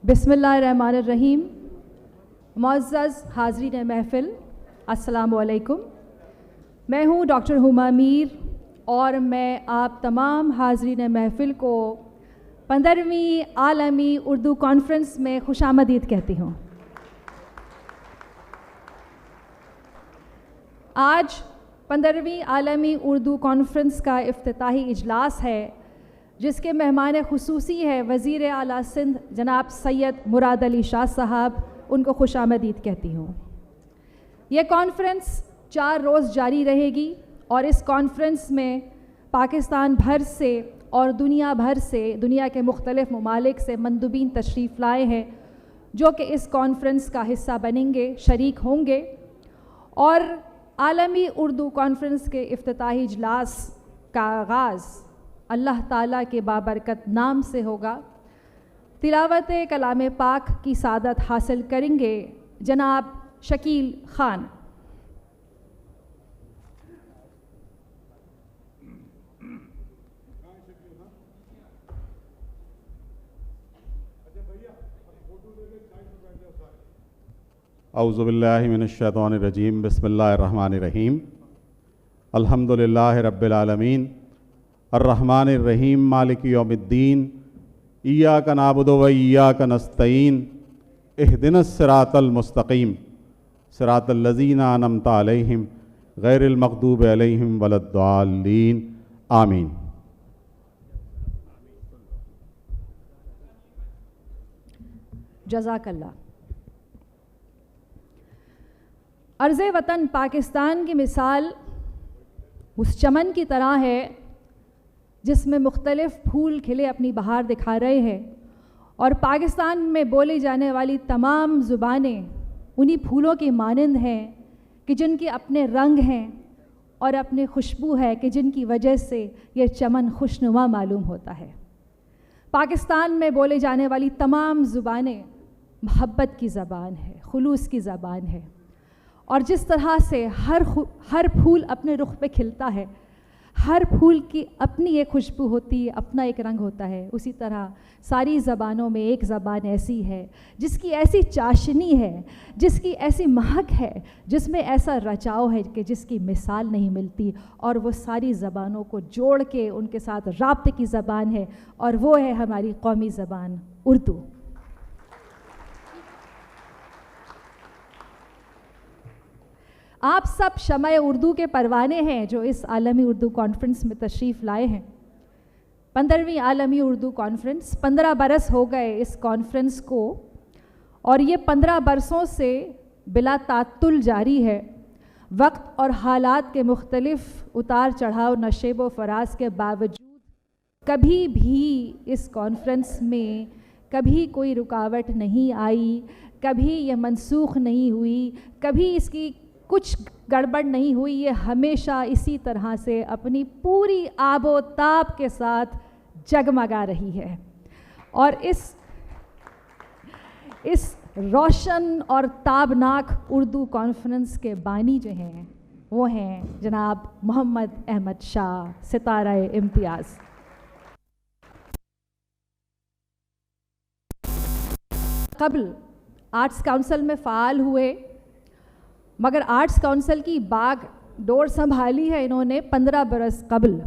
بسم اللہ الرحمن الرحیم. معزز حاضرین محفل، السلام علیکم. میں ہوں ڈاکٹر ہما میر اور میں آپ تمام حاضرین محفل کو 15ویں عالمی اردو کانفرنس میں خوش آمدید کہتی ہوں. آج 15ویں عالمی اردو کانفرنس کا افتتاحی اجلاس ہے جس کے مہمان خصوصی ہے وزیر اعلیٰ سندھ جناب سید مراد علی شاہ صاحب. ان کو خوش آمدید کہتی ہوں. یہ کانفرنس 4 روز جاری رہے گی اور اس کانفرنس میں پاکستان بھر سے اور دنیا بھر سے، دنیا کے مختلف ممالک سے مندوبین تشریف لائے ہیں جو کہ اس کانفرنس کا حصہ بنیں گے، شریک ہوں گے. اور عالمی اردو کانفرنس کے افتتاحی اجلاس کا آغاز اللہ تعالیٰ کے بابرکت نام سے ہوگا. تلاوت کلام پاک کی سعادت حاصل کریں گے جناب شکیل خان. اعوذ باللہ من الشیطان الرجیم. بسم اللہ الرحمن الرحیم. الحمد للہ رب العالمین الرحمن الرحیم مالک یوم الدین. ایاک نعبد و ایاک نستعین. اہدنا الصراط المستقیم صراط الذین انعمت علیہم غیر المغضوب علیہم ولا الضالین. آمین. جزاک اللہ. عرض وطن پاکستان کی مثال اس چمن کی طرح ہے جس میں مختلف پھول کھلے اپنی بہار دکھا رہے ہیں، اور پاکستان میں بولی جانے والی تمام زبانیں انہی پھولوں کی مانند ہیں کہ جن کے اپنے رنگ ہیں اور اپنی خوشبو ہے کہ جن کی وجہ سے یہ چمن خوشنما معلوم ہوتا ہے. پاکستان میں بولے جانے والی تمام زبانیں محبت کی زبان ہے، خلوص کی زبان ہے، اور جس طرح سے ہر پھول اپنے رخ پہ کھلتا ہے، ہر پھول کی اپنی ایک خوشبو ہوتی ہے، اپنا ایک رنگ ہوتا ہے، اسی طرح ساری زبانوں میں ایک زبان ایسی ہے جس کی ایسی چاشنی ہے، جس کی ایسی مہک ہے، جس میں ایسا رچاؤ ہے کہ جس کی مثال نہیں ملتی، اور وہ ساری زبانوں کو جوڑ کے ان کے ساتھ رابطے کی زبان ہے، اور وہ ہے ہماری قومی زبان اردو. آپ سب شمع اردو کے پروانے ہیں جو اس عالمی اردو کانفرنس میں تشریف لائے ہیں. 15ویں عالمی اردو کانفرنس 15 برس ہو گئے اس کانفرنس کو، اور یہ 15 برسوں سے بلا تعطل جاری ہے. وقت اور حالات کے مختلف اتار چڑھاؤ، نشیب و فراز کے باوجود کبھی بھی اس کانفرنس میں کبھی کوئی رکاوٹ نہیں آئی، کبھی یہ منسوخ نہیں ہوئی، کبھی اس کی کچھ گڑبڑ نہیں ہوئی. یہ ہمیشہ اسی طرح سے اپنی پوری آب و تاب کے ساتھ جگمگا رہی ہے. اور اس روشن اور تابناک اردو کانفرنس کے بانی جو ہیں وہ ہیں جناب محمد احمد شاہ، ستارہ امتیاز. قبل آرٹس کونسل میں فعال ہوئے، مگر آرٹس کونسل کی باغ ڈور سنبھالی ہے انہوں نے 15 برس قبل،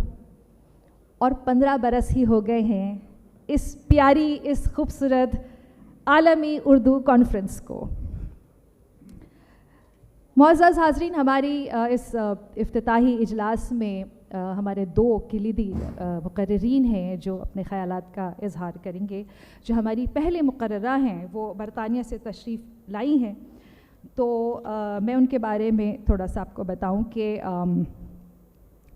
اور 15 برس ہی ہو گئے ہیں اس پیاری، اس خوبصورت عالمی اردو کانفرنس کو. معزز حاضرین، ہماری اس افتتاحی اجلاس میں ہمارے 2 کلیدی مقررین ہیں جو اپنے خیالات کا اظہار کریں گے. جو ہماری پہلے مقررہ ہیں وہ برطانیہ سے تشریف لائی ہیں، تو میں ان کے بارے میں تھوڑا سا آپ کو بتاؤں کہ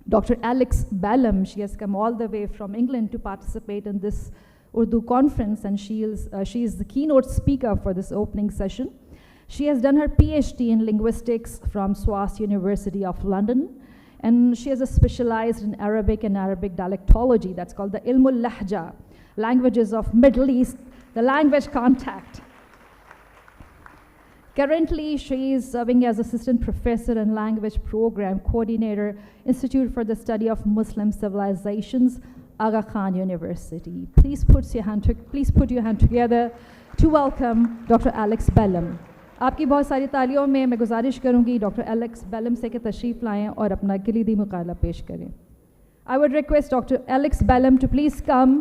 doctor Alex Bellem, she has come all the way from England to participate in this Urdu conference, and she is the keynote speaker for this opening session. She has done her PhD in linguistics from SOAS University of London, and she has specialized in Arabic and Arabic dialectology. That's called the Ilmul Lahja, languages of Middle East, the language contact. Currently, she is serving as assistant professor and language program coordinator, Institute for the Study of Muslim Civilizations, Aga Khan University. Please put your hand together to welcome Dr. Alex Belham. آپ کی بہت ساری تعلیوں میں میں گزارش کروں گی doctor Alex بیلم سے کہ تشریف لائیں اور اپنا کلیدی مقالہ پیش کریں. I would request Dr. Alex Belham to please come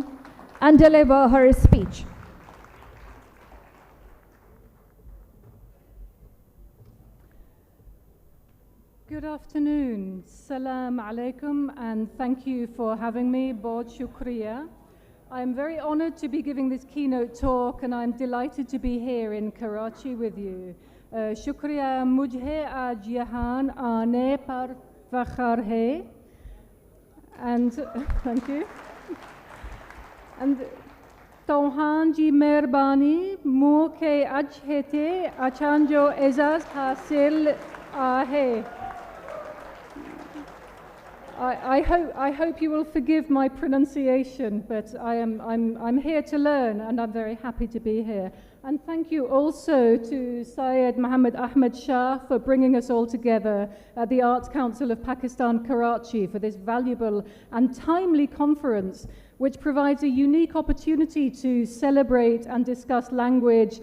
and deliver her speech. Good afternoon. Salam alaikum, and thank you for having me. Bahut shukriya. I am very honored to be giving this keynote talk, and I'm delighted to be here in Karachi with you. Shukriya mujhe aaj yahan aane par fakhar hai. And thank you. And Tohan ji mehrbani muh ke aj hete achan jo ezaz hasil aahe. I hope you will forgive my pronunciation, but I'm here to learn, and I'm very happy to be here. And thank you also to Syed Muhammad Ahmed Shah for bringing us all together at the Arts Council of Pakistan, Karachi, for this valuable and timely conference, which provides a unique opportunity to celebrate and discuss language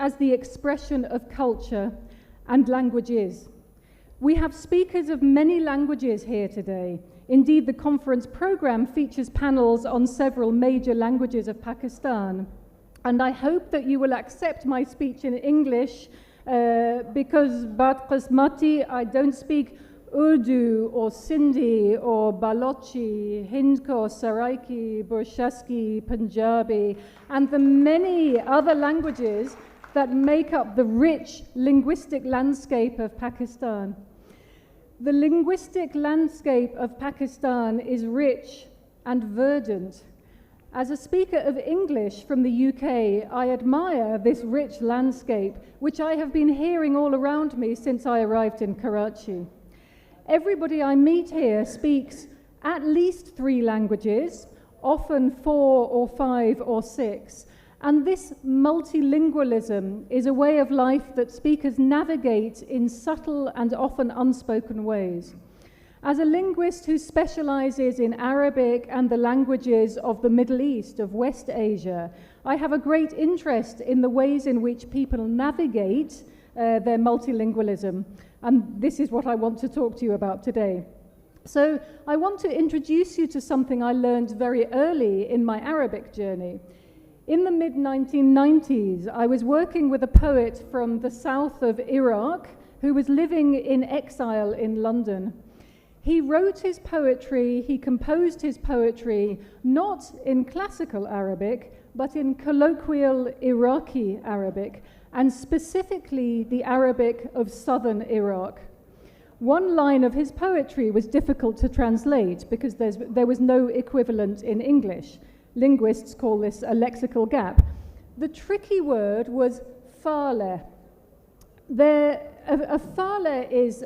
as the expression of culture and languages. We have speakers of many languages here today. Indeed, the conference program features panels on several major languages of Pakistan. And I hope that you will accept my speech in English because Bad Qismati, I don't speak Urdu or Sindhi or Balochi, Hindko, Saraiki, Burshasky, Punjabi, and the many other languages that make up the rich linguistic landscape of Pakistan. The linguistic landscape of Pakistan is rich and verdant. As a speaker of English from the UK, I admire this rich landscape, which I have been hearing all around me since I arrived in Karachi. Everybody I meet here speaks at least 3 languages, often 4 or 5 or 6. And this multilingualism is a way of life that speakers navigate in subtle and often unspoken ways. As a linguist who specializes in Arabic and the languages of the Middle East, of West Asia, I have a great interest in the ways in which people navigate their multilingualism. And this is what I want to talk to you about today. So I want to introduce you to something I learned very early in my Arabic journey. In the mid-1990s, I was working with a poet from the south of Iraq who was living in exile in London. He wrote his poetry, he composed his poetry, not in classical Arabic, but in colloquial Iraqi Arabic, and specifically the Arabic of southern Iraq. One line of his poetry was difficult to translate because there was no equivalent in English. Linguists call this a lexical gap. The tricky word was fale. A fale is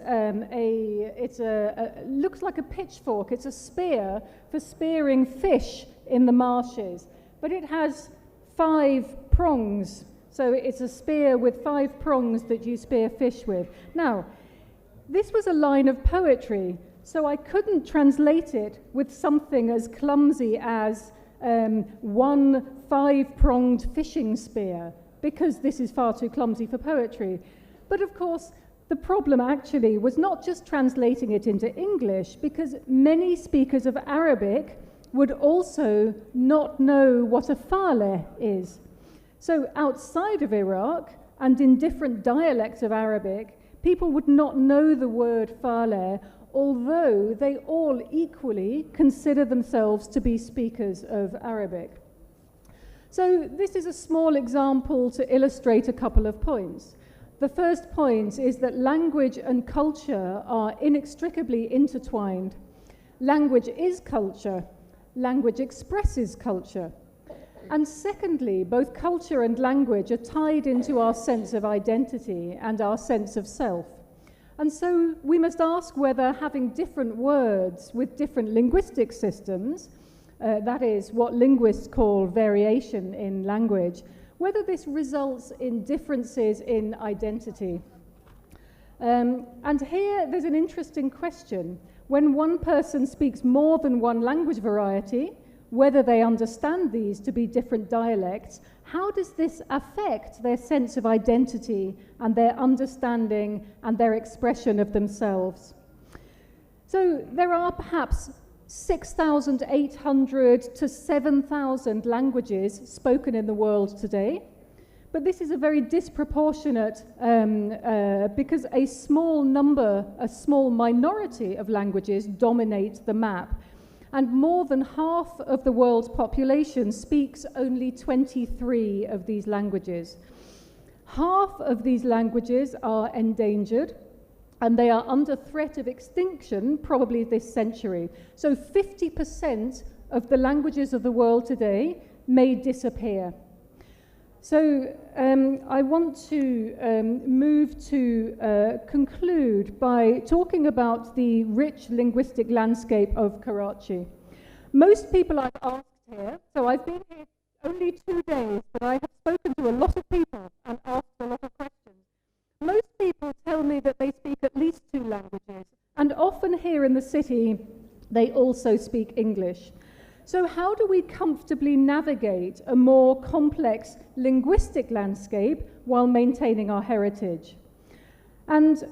looks like a pitchfork. It's a spear for spearing fish in the marshes, but it has 5 prongs. So it's a spear with 5 prongs that you spear fish with. Now, this was a line of poetry, so I couldn't translate it with something as clumsy as one 5-pronged fishing spear, because this is far too clumsy for poetry. But of course, the problem actually was not just translating it into English, because many speakers of Arabic would also not know what a fale is. So outside of Iraq, and in different dialects of Arabic, people would not know the word fale, although they all equally consider themselves to be speakers of Arabic. So this is a small example to illustrate a couple of points. The first point is that language and culture are inextricably intertwined. Language is culture. Language expresses culture. And secondly, both culture and language are tied into our sense of identity and our sense of self. And so we must ask whether having different words with different linguistic systems, that is what linguists call variation in language, whether this results in differences in identity. And here there's an interesting question. when one person speaks more than one language variety, whether they understand these to be different dialects, how does this affect their sense of identity and their understanding and their expression of themselves? So there are perhaps 6,800 to 7,000 languages spoken in the world today, but this is a very disproportionate because a small minority of languages dominate the map. And more than half of the world's population speaks only 23 of these languages. Half of these languages are endangered, and they are under threat of extinction probably this century. So 50% of the languages of the world today may disappear. So I want to move to conclude by talking about the rich linguistic landscape of Karachi. Most people I've asked here, so I've been here only 2 days, but I have spoken to a lot of people and asked a lot of questions. Most people tell me that they speak at least 2 languages, and often here in the city, they also speak English. So how do we comfortably navigate a more complex linguistic landscape while maintaining our heritage? And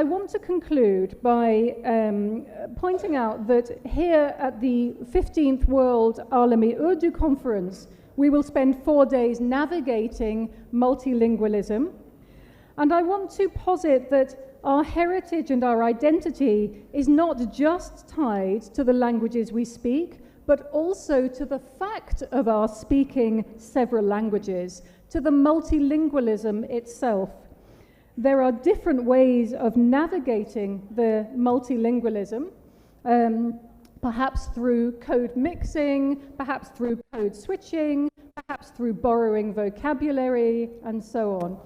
I want to conclude by pointing out that here at the 15th World Alami Urdu Conference, we will spend 4 days navigating multilingualism. And I want to posit that our heritage and our identity is not just tied to the languages we speak, but also to the fact of our speaking several languages, to the multilingualism itself. There are different ways of navigating the multilingualism, perhaps through code mixing, perhaps through code switching, perhaps through borrowing vocabulary, and so on.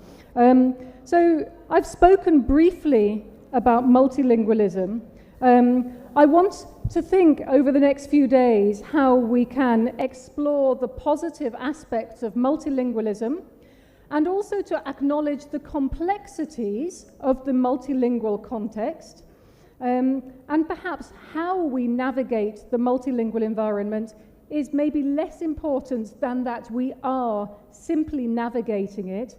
So I've spoken briefly about multilingualism. I want to think over the next few days how we can explore the positive aspects of multilingualism and also to acknowledge the complexities of the multilingual context and perhaps how we navigate the multilingual environment is maybe less important than that we are simply navigating it,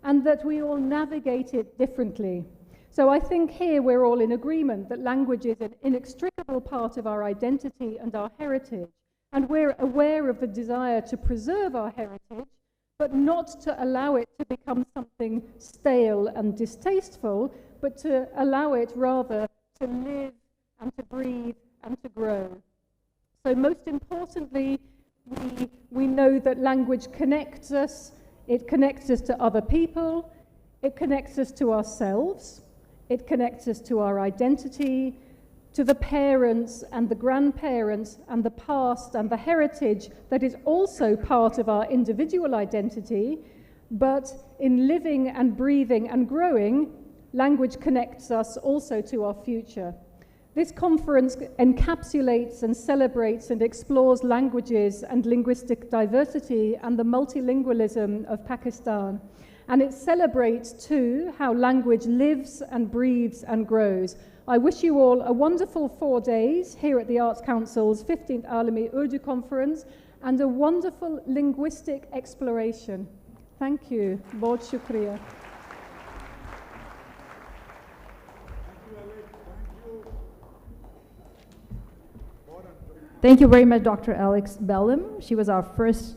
and that we all navigate it differently. So I think here we're all in agreement that language is an inextricable part of our identity and our heritage, and we're aware of the desire to preserve our heritage, but not to allow it to become something stale and distasteful, but to allow it rather to live and to breathe and to grow. So most importantly, we know that language connects us. It connects us to other people, it connects us to ourselves, it connects us to our identity, to the parents and the grandparents and the past and the heritage that is also part of our individual identity, but in living and breathing and growing, language connects us also to our future. This conference encapsulates and celebrates and explores languages and linguistic diversity and the multilingualism of Pakistan. And it celebrates, too, how language lives and breathes and grows. I wish you all a wonderful 4 days here at the Arts Council's 15th Alami Urdu Conference and a wonderful linguistic exploration. Thank you. Bahut shukriya. Thank you very much, Dr. Alex Belham. She was our first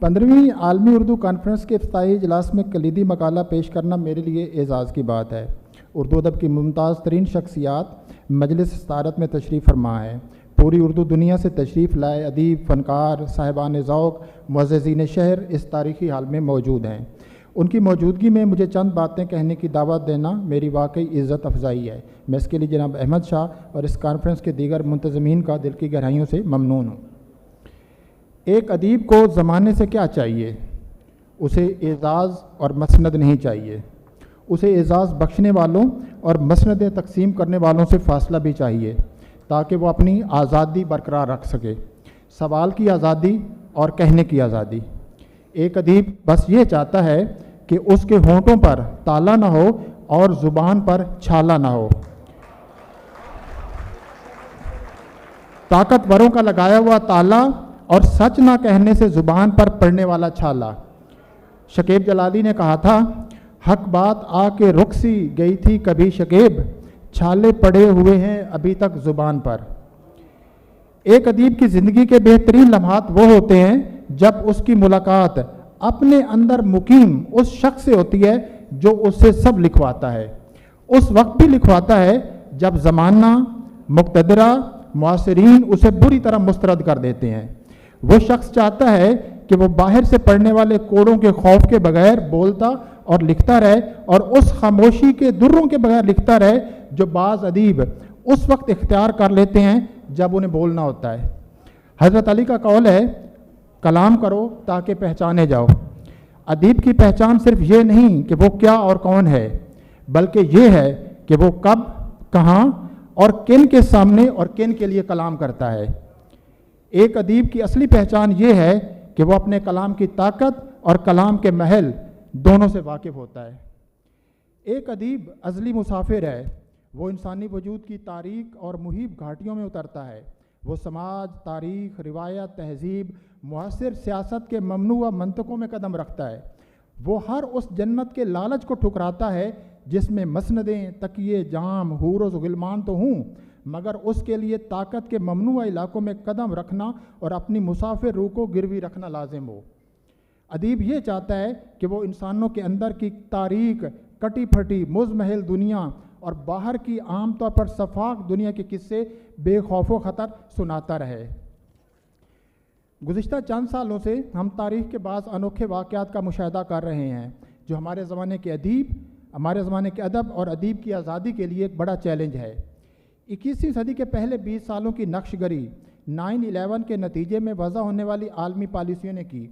15ویں عالمی Urdu conference کے افتتاحی اجلاس میں کلیدی مقالہ پیش کرنا میرے لیے اعزاز کی بات ہے۔ اردو ادب کی ممتاز ترین شخصیات مجلس صدارت میں تشریف فرما ہیں۔ پوری اردو دنیا سے تشریف لائے ادیب، فنکار، صاحبان ذوق، معززین شہر اس تاریخی حال میں موجود ہیں۔ ان کی موجودگی میں مجھے چند باتیں کہنے کی دعوت دینا میری واقعی عزت افزائی ہے۔ میں اس کے لیے جناب احمد شاہ اور اس کانفرنس کے دیگر منتظمین کا دل کی گہرائیوں سے ممنون ہوں۔ ایک ادیب کو زمانے سے کیا چاہیے؟ اسے اعزاز اور مسند نہیں چاہیے، اسے اعزاز بخشنے والوں اور مسندیں تقسیم کرنے والوں سے فاصلہ بھی چاہیے تاکہ وہ اپنی آزادی برقرار رکھ سکے، سوال کی آزادی اور کہنے کی آزادی۔ ایک ادیب بس یہ چاہتا ہے کہ اس کے ہونٹوں پر تالا نہ ہو اور زبان پر چھالا نہ ہو۔ طاقتوروں کا لگایا ہوا تالا اور سچ نہ کہنے سے زبان پر پڑنے والا چھالا۔ شکیب جلالی نے کہا تھا، حق بات آ کے رک سی گئی تھی کبھی شکیب، چھالے پڑے ہوئے ہیں ابھی تک زبان پر۔ ایک ادیب کی زندگی کے بہترین لمحات وہ ہوتے ہیں جب اس کی ملاقات اپنے اندر مقیم اس شخص سے ہوتی ہے جو اس سے سب لکھواتا ہے۔ اس وقت بھی لکھواتا ہے جب زمانہ، مقتدرہ، معاصرین اسے بری طرح مسترد کر دیتے ہیں۔ وہ شخص چاہتا ہے کہ وہ باہر سے پڑھنے والے کوڑوں کے خوف کے بغیر بولتا اور لکھتا رہے، اور اس خاموشی کے دروں کے بغیر لکھتا رہے جو بعض ادیب اس وقت اختیار کر لیتے ہیں جب انہیں بولنا ہوتا ہے۔ حضرت علی کا قول ہے، کلام کرو تاکہ پہچانے جاؤ۔ ادیب کی پہچان صرف یہ نہیں کہ وہ کیا اور کون ہے، بلکہ یہ ہے کہ وہ کب، کہاں اور کن کے سامنے اور کن کے لیے کلام کرتا ہے۔ ایک ادیب کی اصلی پہچان یہ ہے کہ وہ اپنے کلام کی طاقت اور کلام کے محل دونوں سے واقف ہوتا ہے۔ ایک ادیب ازلی مسافر ہے، وہ انسانی وجود کی تاریک اور محیب گھاٹیوں میں اترتا ہے۔ وہ سماج، تاریخ، روایت، تہذیب، معاصر سیاست کے ممنوع منطقوں میں قدم رکھتا ہے۔ وہ ہر اس جنت کے لالچ کو ٹھکراتا ہے جس میں مسندیں، تکیے، جام، حور و غلمان تو ہوں، مگر اس کے لیے طاقت کے ممنوع علاقوں میں قدم رکھنا اور اپنی مسافر روح کو گروی رکھنا لازم ہو۔ ادیب یہ چاہتا ہے کہ وہ انسانوں کے اندر کی تاریک، کٹی پھٹی، مزمحل دنیا اور باہر کی عام طور پر شفاف دنیا کے قصے بے خوف و خطر سناتا رہے۔ گزشتہ چند سالوں سے ہم تاریخ کے بعض انوکھے واقعات کا مشاہدہ کر رہے ہیں جو ہمارے زمانے کے ادیب، ہمارے زمانے کے ادب اور ادیب کی آزادی کے لیے ایک بڑا چیلنج ہے۔ 21ویں صدی کے پہلے 20 سالوں کی نقش گری 9/11 کے نتیجے میں وضع ہونے والی عالمی پالیسیوں نے کی۔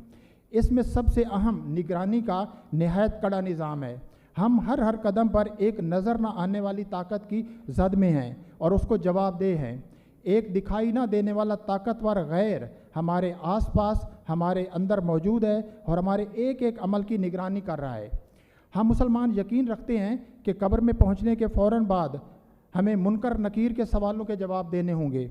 اس میں سب سے اہم نگرانی کا نہایت کڑا نظام ہے۔ ہم ہر قدم پر ایک نظر نہ آنے والی طاقت کی زد میں ہیں اور اس کو جواب دہ ہیں۔ ایک دکھائی نہ دینے والا طاقتور غیر ہمارے آس پاس، ہمارے اندر موجود ہے اور ہمارے ایک ایک عمل کی نگرانی کر رہا ہے۔ ہم مسلمان یقین رکھتے ہیں کہ قبر میں پہنچنے کے فوراً بعد ہمیں منکر نکیر کے سوالوں کے جواب دینے ہوں گے۔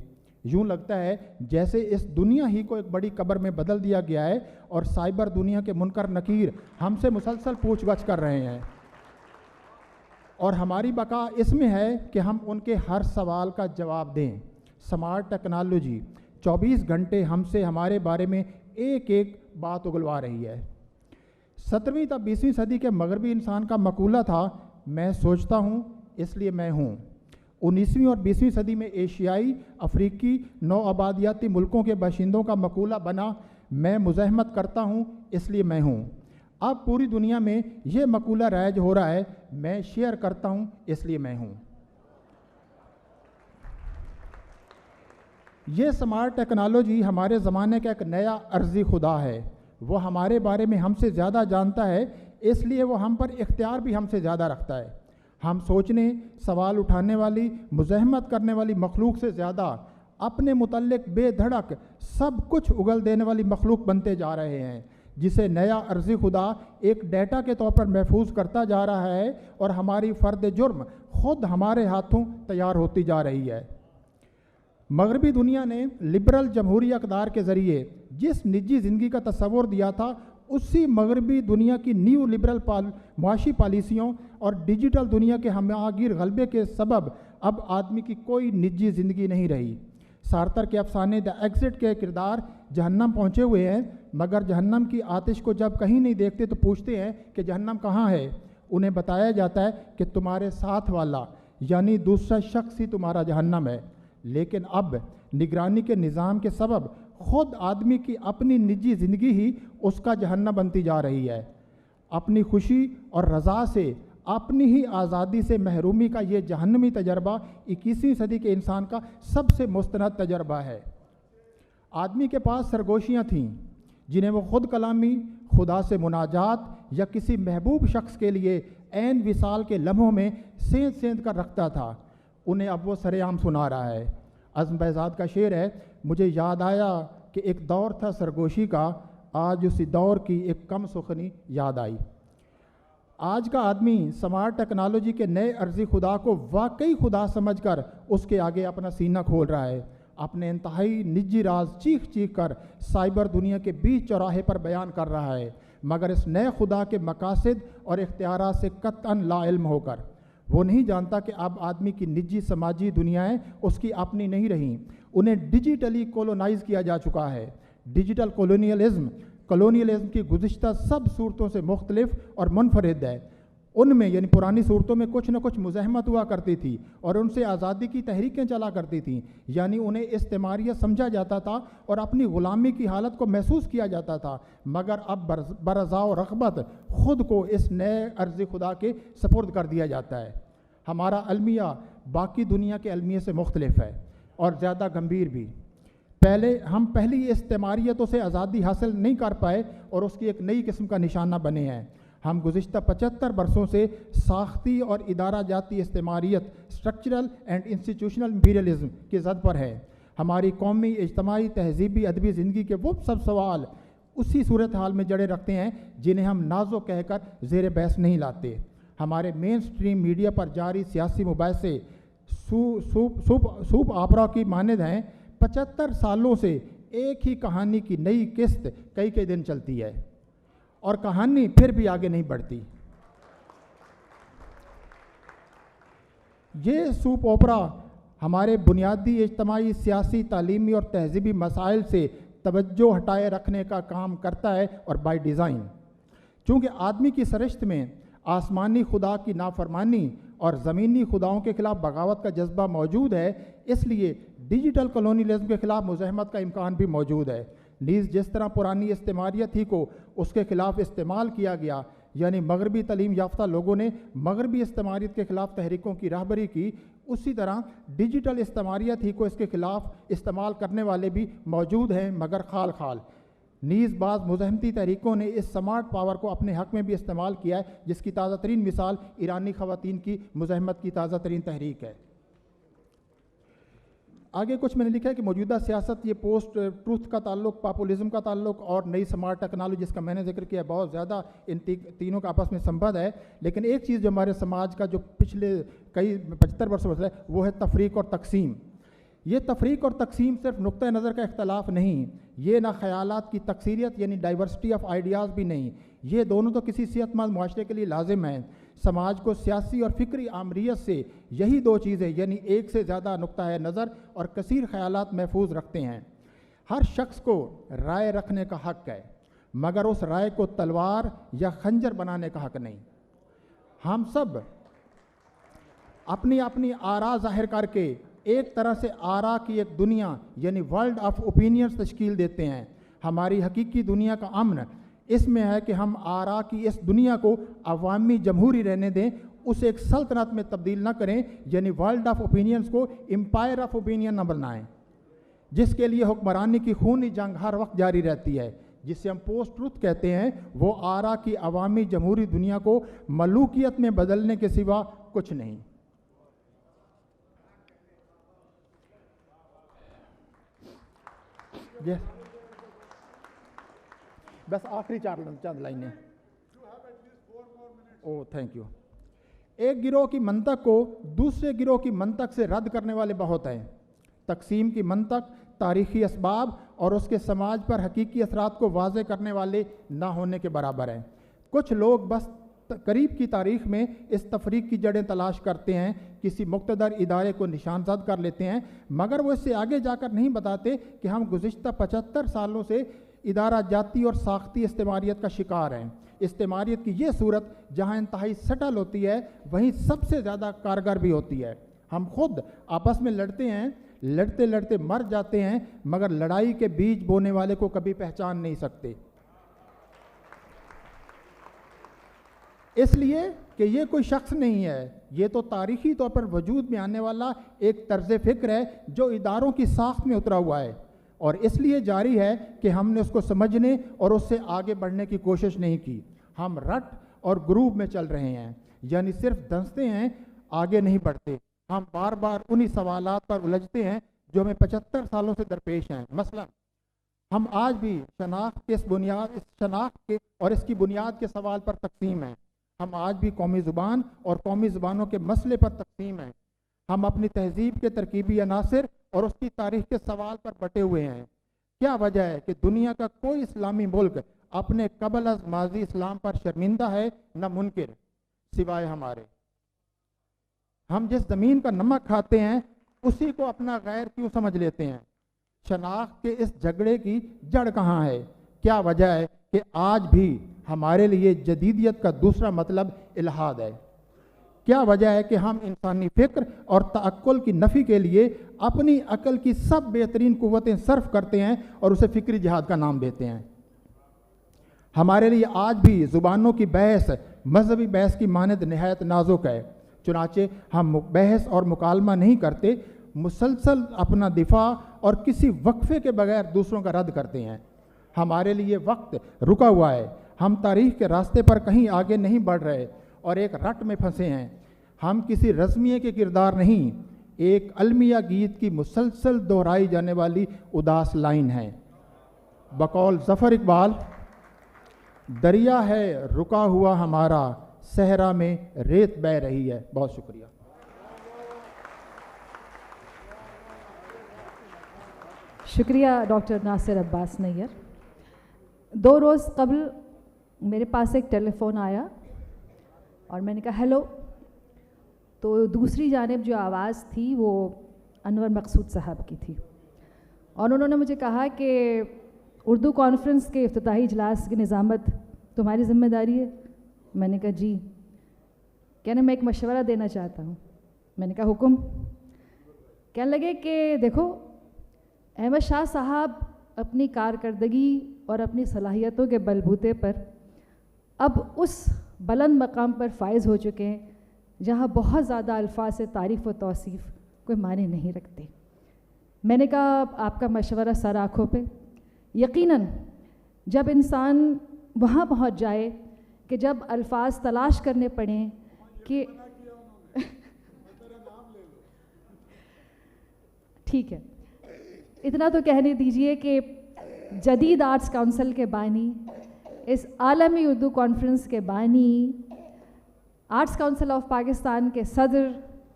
یوں لگتا ہے جیسے اس دنیا ہی کو ایک بڑی قبر میں بدل دیا گیا ہے اور سائبر دنیا کے منکر نکیر ہم سے مسلسل پوچھ گچھ کر رہے ہیں، اور ہماری بقا اس میں ہے کہ ہم ان کے ہر سوال کا جواب دیں۔ سمارٹ ٹیکنالوجی 24 گھنٹے ہم سے ہمارے بارے میں ایک ایک بات اگلوا رہی ہے۔ 17ویں تا 20ویں صدی کے مغربی انسان کا مقولہ تھا، میں سوچتا ہوں اس لیے میں ہوں۔ 19ویں اور 20ویں صدی میں ایشیائی، افریقی، نو آبادیاتی ملکوں کے باشندوں کا مقولہ بنا، میں مزاحمت کرتا ہوں اس لیے میں ہوں۔ اب پوری دنیا میں یہ مقولہ رائج ہو رہا ہے، میں شیئر کرتا ہوں اس لیے میں ہوں۔ یہ سمارٹ ٹیکنالوجی ہمارے زمانے کا ایک نیا ارضی خدا ہے۔ وہ ہمارے بارے میں ہم سے زیادہ جانتا ہے، اس لیے وہ ہم پر اختیار بھی ہم سے زیادہ رکھتا ہے۔ ہم سوچنے، سوال اٹھانے والی، مزاحمت کرنے والی مخلوق سے زیادہ اپنے متعلق بے دھڑک سب کچھ اگل دینے والی مخلوق بنتے جا رہے ہیں، جسے نیا ارضی خدا ایک ڈیٹا کے طور پر محفوظ کرتا جا رہا ہے اور ہماری فرد جرم خود ہمارے ہاتھوں تیار ہوتی جا رہی ہے۔ مغربی دنیا نے لبرل جمہوری اقدار کے ذریعے جس نجی زندگی کا تصور دیا تھا، اسی مغربی دنیا کی نیو لبرل معاشی پالیسیوں اور ڈیجیٹل دنیا کے ہمہ گیر غلبے کے سبب اب آدمی کی کوئی نجی زندگی نہیں رہی۔ سارتر کے افسانے دا ایگزٹ کے کردار جہنم پہنچے ہوئے ہیں، مگر جہنم کی آتش کو جب کہیں نہیں دیکھتے تو پوچھتے ہیں کہ جہنم کہاں ہے. انہیں بتایا جاتا ہے کہ تمہارے ساتھ والا یعنی دوسرا شخص ہی تمہارا جہنم ہے. لیکن اب نگرانی کے نظام کے سبب خود آدمی کی اپنی نجی زندگی ہی اس کا جہنم بنتی جا رہی ہے. اپنی خوشی اور رضا سے، اپنی ہی آزادی سے محرومی کا یہ جہنمی تجربہ 21ویں صدی کے انسان کا سب سے مستند تجربہ ہے. آدمی کے پاس سرگوشیاں تھیں جنہیں وہ خود کلامی، خدا سے مناجات یا کسی محبوب شخص کے لیے عین وصال کے لمحوں میں سینت سینت کر رکھتا تھا. انہیں اب وہ سر عام سنا رہا ہے. عزم بہزاد کا شعر ہے، مجھے یاد آیا کہ ایک دور تھا سرگوشی کا، آج اسی دور کی ایک کم سخنی یاد آئی. آج کا آدمی سمارٹ ٹیکنالوجی کے نئے عرضی خدا کو واقعی خدا سمجھ کر اس کے آگے اپنا سینہ کھول رہا ہے. اپنے انتہائی نجی راز چیخ چیخ کر سائبر دنیا کے بیچ چوراہے پر بیان کر رہا ہے، مگر اس نئے خدا کے مقاصد اور اختیارات سے قطعاً لا علم ہو کر. وہ نہیں جانتا کہ اب آدمی کی نجی سماجی دنیایں اس کی اپنی نہیں رہیں، انہیں ڈیجیٹلی کولونائز کیا جا چکا ہے. ڈیجیٹل کولونیلزم کی گزشتہ سب صورتوں سے مختلف اور منفرد ہے. ان میں یعنی پرانی صورتوں میں کچھ نہ کچھ مزاحمت ہوا کرتی تھی اور ان سے آزادی کی تحریکیں چلا کرتی تھیں، یعنی انہیں استعماریت سمجھا جاتا تھا اور اپنی غلامی کی حالت کو محسوس کیا جاتا تھا. مگر اب برضا و رغبت خود کو اس نئے عرض خدا کے سپرد کر دیا جاتا ہے. ہمارا المیہ باقی دنیا کے المیے سے مختلف ہے اور زیادہ گمبھیر بھی. ہم پہلی استعماریتوں سے آزادی حاصل نہیں کر پائے اور اس کی ایک نئی قسم کا نشانہ بنے ہیں. ہم گزشتہ 75 برسوں سے ساختی اور ادارہ جاتی استعماریت اسٹرکچرل اینڈ انسٹیٹیوشنل امپیریلزم کی زد پر ہے. ہماری قومی، اجتماعی، تہذیبی، ادبی زندگی کے وہ سب سوال اسی صورتحال میں جڑے رکھتے ہیں جنہیں ہم نازو کہہ کر زیر بحث نہیں لاتے. ہمارے مین سٹریم میڈیا پر جاری سیاسی مباحثے سوپ آپرا کی مانند ہیں. 75 سالوں سے ایک ہی کہانی کی نئی قسط کئی دن چلتی ہے اور کہانی پھر بھی آگے نہیں بڑھتی. یہ سوپ اوپرا ہمارے بنیادی اجتماعی، سیاسی، تعلیمی اور تہذیبی مسائل سے توجہ ہٹائے رکھنے کا کام کرتا ہے اور بائی ڈیزائن. چونکہ آدمی کی سرشت میں آسمانی خدا کی نافرمانی اور زمینی خداؤں کے خلاف بغاوت کا جذبہ موجود ہے، اس لیے ڈیجیٹل کولونیلزم کے خلاف مزاحمت کا امکان بھی موجود ہے. نیز جس طرح پرانی استعماریت ہی کو اس کے خلاف استعمال کیا گیا، یعنی مغربی تعلیم یافتہ لوگوں نے مغربی استعماریت کے خلاف تحریکوں کی راہبری کی، اسی طرح ڈیجیٹل استعماریت ہی کو اس کے خلاف استعمال کرنے والے بھی موجود ہیں، مگر خال خال. نیز بعض مزاحمتی تحریکوں نے اس سمارٹ پاور کو اپنے حق میں بھی استعمال کیا ہے، جس کی تازہ ترین مثال ایرانی خواتین کی مزاحمت کی تازہ ترین تحریک ہے. آگے کچھ میں نے لکھا ہے کہ موجودہ سیاست، یہ پوسٹ ٹروتھ کا تعلق، پاپولزم کا تعلق اور نئی سمارٹ ٹیکنالوجی جس کا میں نے ذکر کیا، بہت زیادہ ان تینوں کا آپس میں سمبند ہے. لیکن ایک چیز جو ہمارے سماج کا جو پچھلے 75 برسوں سے ہے وہ ہے تفریق اور تقسیم. یہ تفریق اور تقسیم صرف نقطہ نظر کا اختلاف نہیں، یہ نہ خیالات کی تکثیریت یعنی ڈائیورسٹی آف آئیڈیاز بھی نہیں، یہ دونوں تو کسی صحت مند معاشرے کے لیے لازم ہیں. سماج کو سیاسی اور فکری آمریت سے یہی دو چیزیں یعنی ایک سے زیادہ نقطہ نظر اور کثیر خیالات محفوظ رکھتے ہیں. ہر شخص کو رائے رکھنے کا حق ہے، مگر اس رائے کو تلوار یا خنجر بنانے کا حق نہیں. ہم سب اپنی اپنی آراء ظاہر کر کے ایک طرح سے آراء کی ایک دنیا یعنی ورلڈ آف اوپینینز تشکیل دیتے ہیں. ہماری حقیقی دنیا کا امن اس میں ہے کہ ہم آراء کی اس دنیا کو عوامی جمہوری رہنے دیں، اسے ایک سلطنت میں تبدیل نہ کریں، یعنی ورلڈ آف اوپینینز کو امپائر آف اوپینین نہ بنائیں، جس کے لیے حکمرانی کی خونی جنگ ہر وقت جاری رہتی ہے. جسے ہم پوسٹ ٹروتھ کہتے ہیں، وہ آراء کی عوامی جمہوری دنیا کو ملوکیت میں بدلنے کے سوا کچھ نہیں. بس آخری چند لائنیں. Thank you. ایک گروہ کی منطق کو دوسرے گروہ کی منطق سے رد کرنے والے بہت ہیں. تقسیم کی منطق تاریخی اسباب اور اس کے سماج پر حقیقی اثرات کو واضح کرنے والے نہ ہونے کے برابر ہیں. کچھ لوگ بس قریب کی تاریخ میں اس تفریق کی جڑیں تلاش کرتے ہیں، کسی مقتدر ادارے کو نشان زد کر لیتے ہیں، مگر وہ اس سے آگے جا کر نہیں بتاتے کہ ہم گزشتہ 75 سالوں سے ادارہ جاتی اور ساختی استعماریت کا شکار ہیں۔ استعماریت کی یہ صورت جہاں انتہائی سٹل ہوتی ہے وہیں سب سے زیادہ کارگر بھی ہوتی ہے۔ ہم خود آپس میں لڑتے ہیں، لڑتے لڑتے مر جاتے ہیں، مگر لڑائی کے بیج بونے والے کو کبھی پہچان نہیں سکتے، اس لیے کہ یہ کوئی شخص نہیں ہے، یہ تو تاریخی طور پر وجود میں آنے والا ایک طرز فکر ہے جو اداروں کی ساخت میں اترا ہوا ہے، اور اس لیے جاری ہے کہ ہم نے اس کو سمجھنے اور اس سے آگے بڑھنے کی کوشش نہیں کی۔ ہم رٹ اور گروپ میں چل رہے ہیں، یعنی صرف دھنستے ہیں، آگے نہیں بڑھتے۔ ہم بار بار انہی سوالات پر الجھتے ہیں جو ہمیں 75 سالوں سے درپیش ہیں۔ مثلا ہم آج بھی شناخت کے شناخت کے اور اس کی بنیاد کے سوال پر تقسیم ہیں۔ ہم آج بھی قومی زبان اور قومی زبانوں کے مسئلے پر تقسیم ہیں۔ ہم اپنی تہذیب کے ترکیبی عناصر اور اس کی تاریخ کے سوال پر بٹے ہوئے ہیں۔ کیا وجہ ہے کہ دنیا کا کوئی اسلامی ملک اپنے قبل از ماضی اسلام پر شرمندہ ہے نہ منکر، سوائے ہمارے؟ ہم جس زمین کا نمک کھاتے ہیں اسی کو اپنا غیر کیوں سمجھ لیتے ہیں؟ شناخت کے اس جھگڑے کی جڑ کہاں ہے؟ کیا وجہ ہے کہ آج بھی ہمارے لیے جدیدیت کا دوسرا مطلب الحاد ہے؟ کیا وجہ ہے کہ ہم انسانی فکر اور تعقل کی نفی کے لیے اپنی عقل کی سب بہترین قوتیں صرف کرتے ہیں اور اسے فکری جہاد کا نام دیتے ہیں؟ ہمارے لیے آج بھی زبانوں کی بحث مذہبی بحث کی مانند نہایت نازک ہے، چنانچہ ہم بحث اور مکالمہ نہیں کرتے، مسلسل اپنا دفاع اور کسی وقفے کے بغیر دوسروں کا رد کرتے ہیں۔ ہمارے لیے وقت رکا ہوا ہے، ہم تاریخ کے راستے پر کہیں آگے نہیں بڑھ رہے اور ایک رٹ میں پھنسے ہیں۔ ہم کسی رزمیے کے کردار نہیں، ایک المیہ گیت کی مسلسل دہرائی جانے والی اداس لائن ہے۔ بقول ظفر اقبال، دریا ہے رکا ہوا ہمارا، صحرا میں ریت بہہ رہی ہے۔ بہت شکریہ۔ شکریہ ڈاکٹر ناصر عباس نیّر۔ 2 روز قبل میرے پاس ایک ٹیلی فون آیا اور میں نے کہا ہیلو، تو دوسری جانب جو آواز تھی وہ انور مقصود صاحب کی تھی، اور انہوں نے مجھے کہا کہ اردو کانفرنس کے افتتاحی اجلاس کی نظامت تمہاری ذمہ داری ہے۔ میں نے کہا جی۔ کہنے میں ایک مشورہ دینا چاہتا ہوں۔ میں نے کہا حکم۔ کہنے لگے کہ دیکھو احمد شاہ صاحب اپنی کارکردگی اور اپنی صلاحیتوں کے بلبوتے پر اب اس بلند مقام پر فائز ہو چکے ہیں جہاں بہت زیادہ الفاظ سے تعریف و توصیف کوئی معنی نہیں رکھتے۔ میں نے کہا آپ کا مشورہ سر آنکھوں پہ۔ یقیناً جب انسان وہاں پہنچ جائے کہ جب الفاظ تلاش کرنے پڑیں کہ ٹھیک ہے، اتنا تو کہنے دیجئے کہ جدید آرٹس کونسل کے بانی، اس عالمی اردو کانفرنس کے بانی، آرٹس کونسل آف پاکستان کے صدر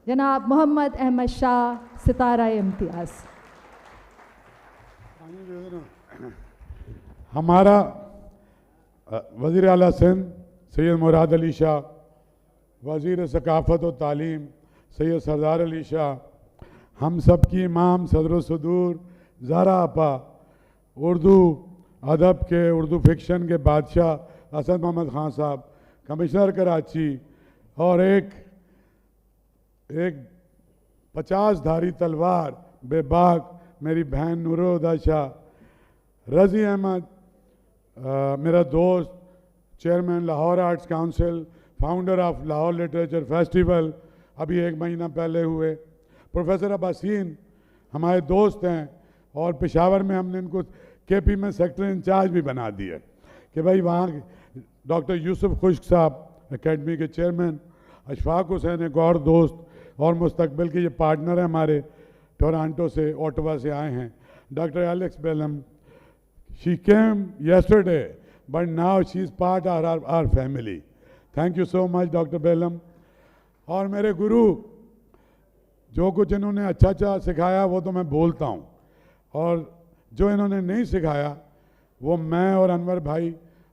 جناب محمد احمد شاہ ستارہ امتیاز، ہمارا وزیر اعلیٰ سندھ سید مراد علی شاہ، وزیر ثقافت و تعلیم سید سردار علی شاہ، ہم سب کی امام صدر و صدور زہرا آپا، اردو ادب کے اردو فکشن کے بادشاہ اسد محمد خان صاحب، کمشنر کراچی، اور ایک 50 دھاری تلوار بے باک میری بہن نورالہدیٰ شاہ، رضی احمد میرا دوست، chairman Lahore arts council, founder of Lahore literature festival ابھی 1 مہینہ پہلے ہوئے، پروفیسر عباسین ہمارے دوست ہیں، اور پشاور میں ہم نے ان کو کے پی میں سیکٹر انچارج بھی بنا دیا کہ بھائی وہاں ڈاکٹر یوسف خشک صاحب اکیڈمی کے چیئرمین، اشفاق حسین ایک اور دوست اور مستقبل کے یہ پارٹنر ہیں ہمارے، ٹورانٹو سے اوٹوا سے آئے ہیں، doctor Alex Bellem, she came yesterday but now she is part of our family. Thank you so much doctor Bellem. اور میرے گرو جو کچھ انہوں نے اچھا سکھایا وہ تو میں بولتا ہوں، اور جو انہوں نے نہیں سکھایا وہ میں اور انور بھائی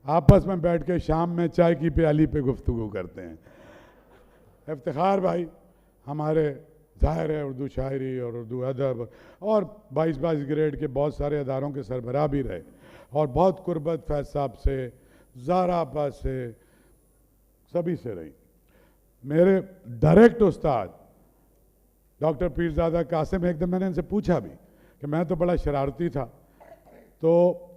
آپس میں بیٹھ کے شام میں چائے کی پیالی پہ گفتگو کرتے ہیں. افتخار بھائی ہمارے ظاہر ہے اردو شاعری اور اردو ادب اور 22 گریڈ کے بہت سارے اداروں کے سربراہ بھی رہے اور بہت قربت فیض صاحب سے، زہرا آپا سے، سبھی سے رہی. میرے ڈائریکٹ استاد ڈاکٹر پیرزادہ قاسم، ایک دن میں نے ان سے پوچھا بھی کہ میں تو بڑا شرارتی تھا، تو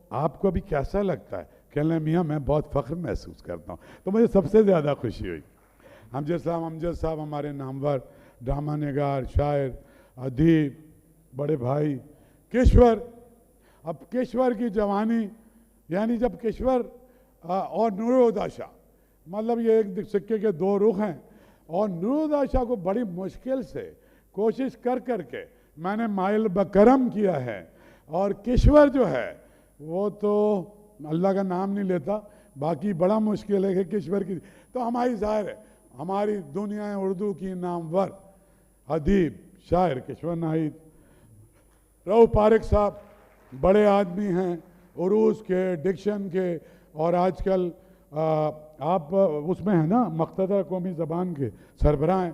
آپ کو ابھی کیسا لگتا ہے؟ کہنے لگے میاں میں بہت فخر محسوس کرتا ہوں. تو مجھے سب سے زیادہ خوشی ہوئی. امجد صاحب ہمارے نامور ڈرامہ نگار، شاعر، ادیب، بڑے بھائی. کشور، اب کشور کی جوانی، یعنی جب کشور اور نورالہدیٰ شاہ، مطلب یہ ایک سکے کے دو رخ ہیں، اور نورالہدیٰ شاہ کو بڑی مشکل سے کوشش کر کے میں نے مائل بکرم کیا ہے، اور کشور جو ہے وہ تو اللہ کا نام نہیں لیتا، باقی بڑا مشکل ہے کہ کشور کی. تو ہماری ظاہر ہے ہماری دنیا اردو کی نامور ادیب شاعر کشور ناہید. رؤف پاریک صاحب بڑے آدمی ہیں، عروض کے، ڈکشن کے، اور آج کل آپ اس میں ہیں نا مقتدر قومی زبان کے سربراہ ہیں،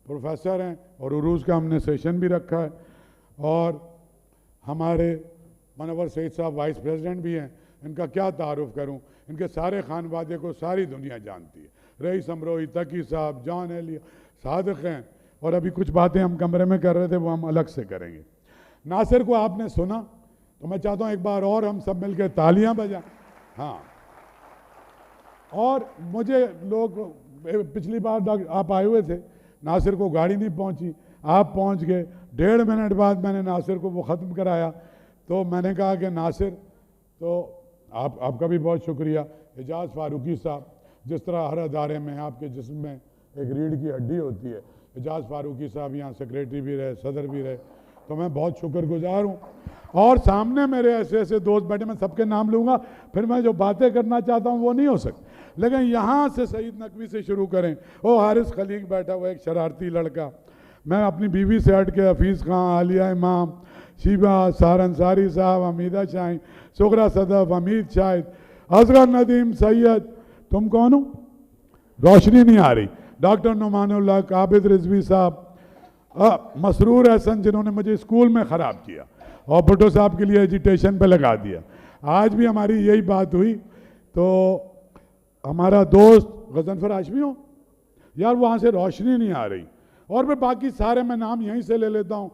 پروفیسر ہیں، اور عروض کا ہم نے سیشن بھی رکھا ہے. اور ہمارے منور سعید صاحب وائس پریزیڈنٹ بھی ہیں. ان کا کیا تعارف کروں، ان کے سارے خانوادے کو ساری دنیا جانتی ہے. رئیس امروہی، تقی صاحب، جان ایلی صادق ہیں. اور ابھی کچھ باتیں ہم کمرے میں کر رہے تھے وہ ہم الگ سے کریں گے. ناصر کو آپ نے سنا تو میں چاہتا ہوں ایک بار اور ہم سب مل کے تالیاں بجائیں. ہاں، اور مجھے لوگ پچھلی بار آپ آئے ہوئے تھے، ناصر کو گاڑی نہیں پہنچی، آپ پہنچ گئے. 1.5 منٹ بعد میں نے ناصر کو وہ ختم کرایا. تو میں نے کہا کہ ناصر، تو آپ کا بھی بہت شکریہ. اعجاز فاروقی صاحب، جس طرح ہر ادارے میں آپ کے جسم میں ایک ریڑھ کی ہڈی ہوتی ہے، اعجاز فاروقی صاحب یہاں سیکریٹری بھی رہے، صدر بھی رہے، تو میں بہت شکر گزار ہوں. اور سامنے میرے ایسے دوست بیٹھے، میں سب کے نام لوں گا، پھر میں جو باتیں کرنا چاہتا ہوں وہ نہیں ہو سکتی. لیکن یہاں سے سعید نقوی سے شروع کریں. وہ حارث خلیق بیٹھا ہوا ایک شرارتی لڑکا. میں اپنی بیوی سے ہٹ کے حفیظ خان، عالیہ امام، شیبہ، سار انصاری صاحب، حمیدہ شاہین، سغرا صدف، حمید شاہد، اصغر ندیم، سید. تم کون ہو؟ روشنی نہیں آ رہی. ڈاکٹر نعمان اللہ، عابد رضوی صاحب، مسرور احسن جنہوں نے مجھے اسکول میں خراب کیا اور بھٹو صاحب کے لیے ایجیٹیشن پہ لگا دیا. آج بھی ہماری یہی بات ہوئی. تو ہمارا دوست غضنفر ہاشمی ہو یار، وہاں سے روشنی نہیں آ رہی. اور پھر باقی سارے میں نام یہیں سے لے لیتا ہوں.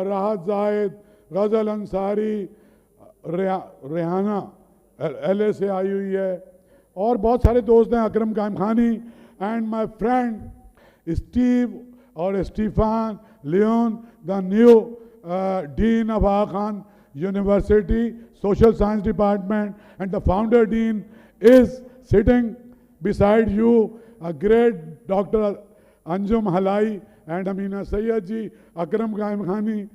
راحت زاہد، غزل انصاری، ریحانہ ایل اے سے آئی ہوئی ہے، اور بہت سارے دوست ہیں، اکرم قائم خانی، اینڈ مائی فرینڈ اسٹیو اور Stefan Leon, the new dean of Aga Khan University social science department, and the founder dean is sitting beside you, a great Dr. Anjum Halai and Amina Sayyed ji, Akram Qaim Khani.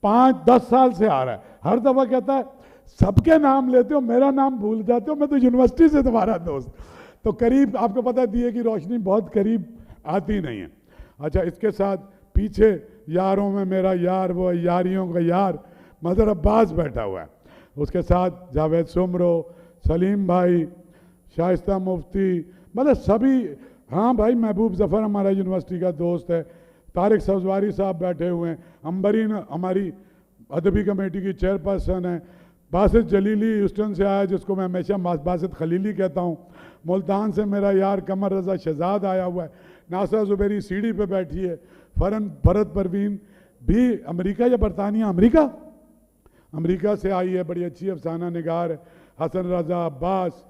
5-10 سال سے آ رہا ہے. ہر دفعہ کہتا ہے سب کے نام لیتے ہو, میرا نام بھول جاتے ہو, میں تو یونیورسٹی سے تمہارا دوست. تو قریب آپ کو پتہ دیے کی روشنی بہت قریب آتی نہیں ہے. اچھا, اس کے ساتھ پیچھے یاروں میں میرا یار, وہ یاریوں کا یار مظہر عباس بیٹھا ہوا ہے. اس کے ساتھ جاوید سمرو, سلیم بھائی, شائستہ مفتی, مطلب سبھی. ہاں بھائی, محبوب ظفر ہمارا یونیورسٹی کا دوست ہے, طارق سبزواری صاحب بیٹھے ہوئے ہیں, امبرین ہماری ادبی کمیٹی کی چیئرپرسن ہے, باسط جلیلی ہیوسٹن سے آیا جس کو میں ہمیشہ باسط خلیلی کہتا ہوں, ملتان سے میرا یار قمر رضا شہزاد آیا ہوا ہے, ناصرہ زبیری سیڑھی پہ بیٹھی ہے, فرد پروین بھی امریکہ یا برطانیہ, امریکہ سے آئی ہے, بڑی اچھی افسانہ نگار ہے, حسن رضا عباس,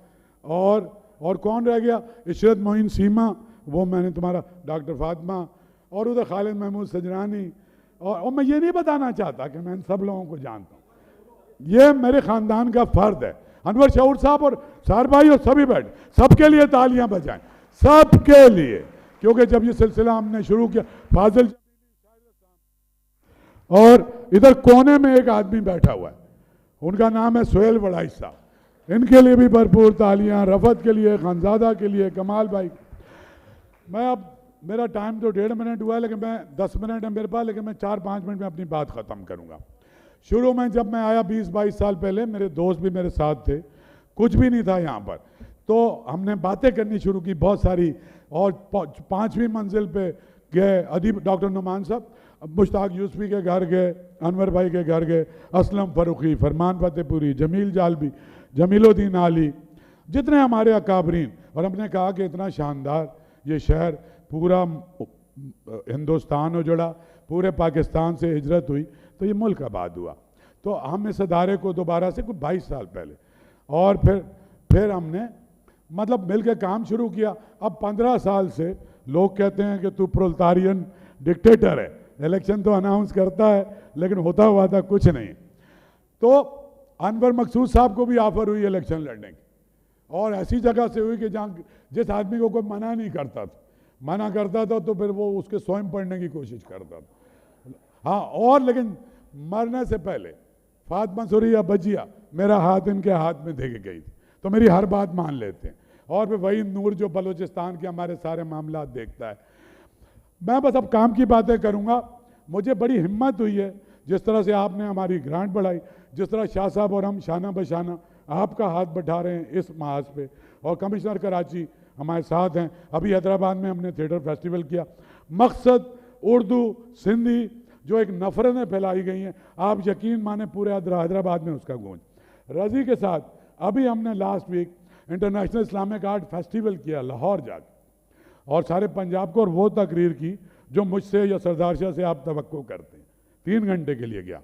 اور کون رہ گیا, عشرت معین سیما, وہ میں نے تمہارا ڈاکٹر فاطمہ, اور ادھر خالد محمود سجرانی. اور میں یہ نہیں بتانا چاہتا کہ میں ان سب لوگوں کو جانتا ہوں, یہ میرے خاندان کا فرد ہے. انور شعور صاحب اور سار بھائی اور سبھی بیٹھ, سب کے لیے تالیاں بجائیں, سب کے لیے, کیونکہ جب یہ سلسلہ ہم نے شروع کیا, فاضل, اور ادھر کونے میں ایک آدمی بیٹھا ہوا ہے, ان کا نام ہے سہیل وڑائی صاحب, ان کے لیے بھی بھرپور تالیاں. رفت کے لیے, خانزادہ کے لیے, کمال بھائی. میں اب میرا ٹائم تو 1.5 منٹ ہوا ہے, لیکن میں 10 منٹ ہے میرے پاس, لیکن میں 4-5 منٹ میں اپنی بات ختم کروں گا. شروع میں جب میں آیا 20-22 سال پہلے, میرے دوست بھی میرے ساتھ تھے, کچھ بھی نہیں تھا یہاں پر. تو ہم نے باتیں کرنی شروع کی بہت ساری, اور 5ویں منزل پہ گئے, ادیب ڈاکٹر نعمان صاحب, مشتاق یوسفی کے گھر گئے, انور بھائی کے گھر گئے, اسلم فروخی, فرمان فتح پوری, جمیل جالبی, جمیل الدین علی, جتنے ہمارے اکابرین. اور ہم نے کہا کہ اتنا شاندار یہ شہر, پورا ہندوستان ہو جڑا, پورے پاکستان سے ہجرت ہوئی تو یہ ملک آباد ہوا. تو ہم اس ادارے کو دوبارہ سے کوئی 22 سال پہلے, اور پھر ہم نے مطلب مل کے کام شروع کیا. اب 15 سال سے لوگ کہتے ہیں کہ تو پرولتارین ڈکٹیٹر ہے, الیکشن تو اناؤنس کرتا ہے لیکن ہوتا ہوا تھا کچھ نہیں. تو انور مقصود صاحب کو بھی آفر ہوئی الیکشن لڑنے کی, اور ایسی جگہ سے ہوئی کہ جہاں جس آدمی کو کوئی منع نہیں کرتا تھا, منع کرتا تھا تو پھر وہ اس کے سوئم پڑھنے کی کوشش کرتا تھا. ہاں, اور لیکن مرنے سے پہلے فاطمہ سوریہ بجیا میرا ہاتھ ان کے ہاتھ میں دے کے گئی تھی, تو میری ہر بات مان لیتے ہیں. اور پھر وحید نور جو بلوچستان کے ہمارے سارے معاملات دیکھتا ہے. میں بس اب کام کی باتیں کروں گا. مجھے بڑی ہمت ہوئی ہے جس طرح سے آپ نے ہماری گرانٹ بڑھائی, جس طرح شاہ صاحب اور ہم شانہ بشانہ آپ کا ہاتھ بٹھا رہے ہیں اس محاذ پہ, اور کمشنر کراچی ہمارے ساتھ ہیں. ابھی حیدرآباد میں ہم نے تھیٹر فیسٹیول کیا. مقصد اردو سندھی جو ایک نفرتیں پھیلائی گئی ہیں, آپ یقین مانیں پورے حیدرآباد میں اس کا گونج. رضی کے ساتھ ابھی ہم نے last week international Islamic art festival کیا لاہور جا کے, اور سارے پنجاب کو, اور وہ تقریر کی جو مجھ سے یا سردار شاہ سے آپ توقع کرتے ہیں. 3 گھنٹے کے لیے گیا.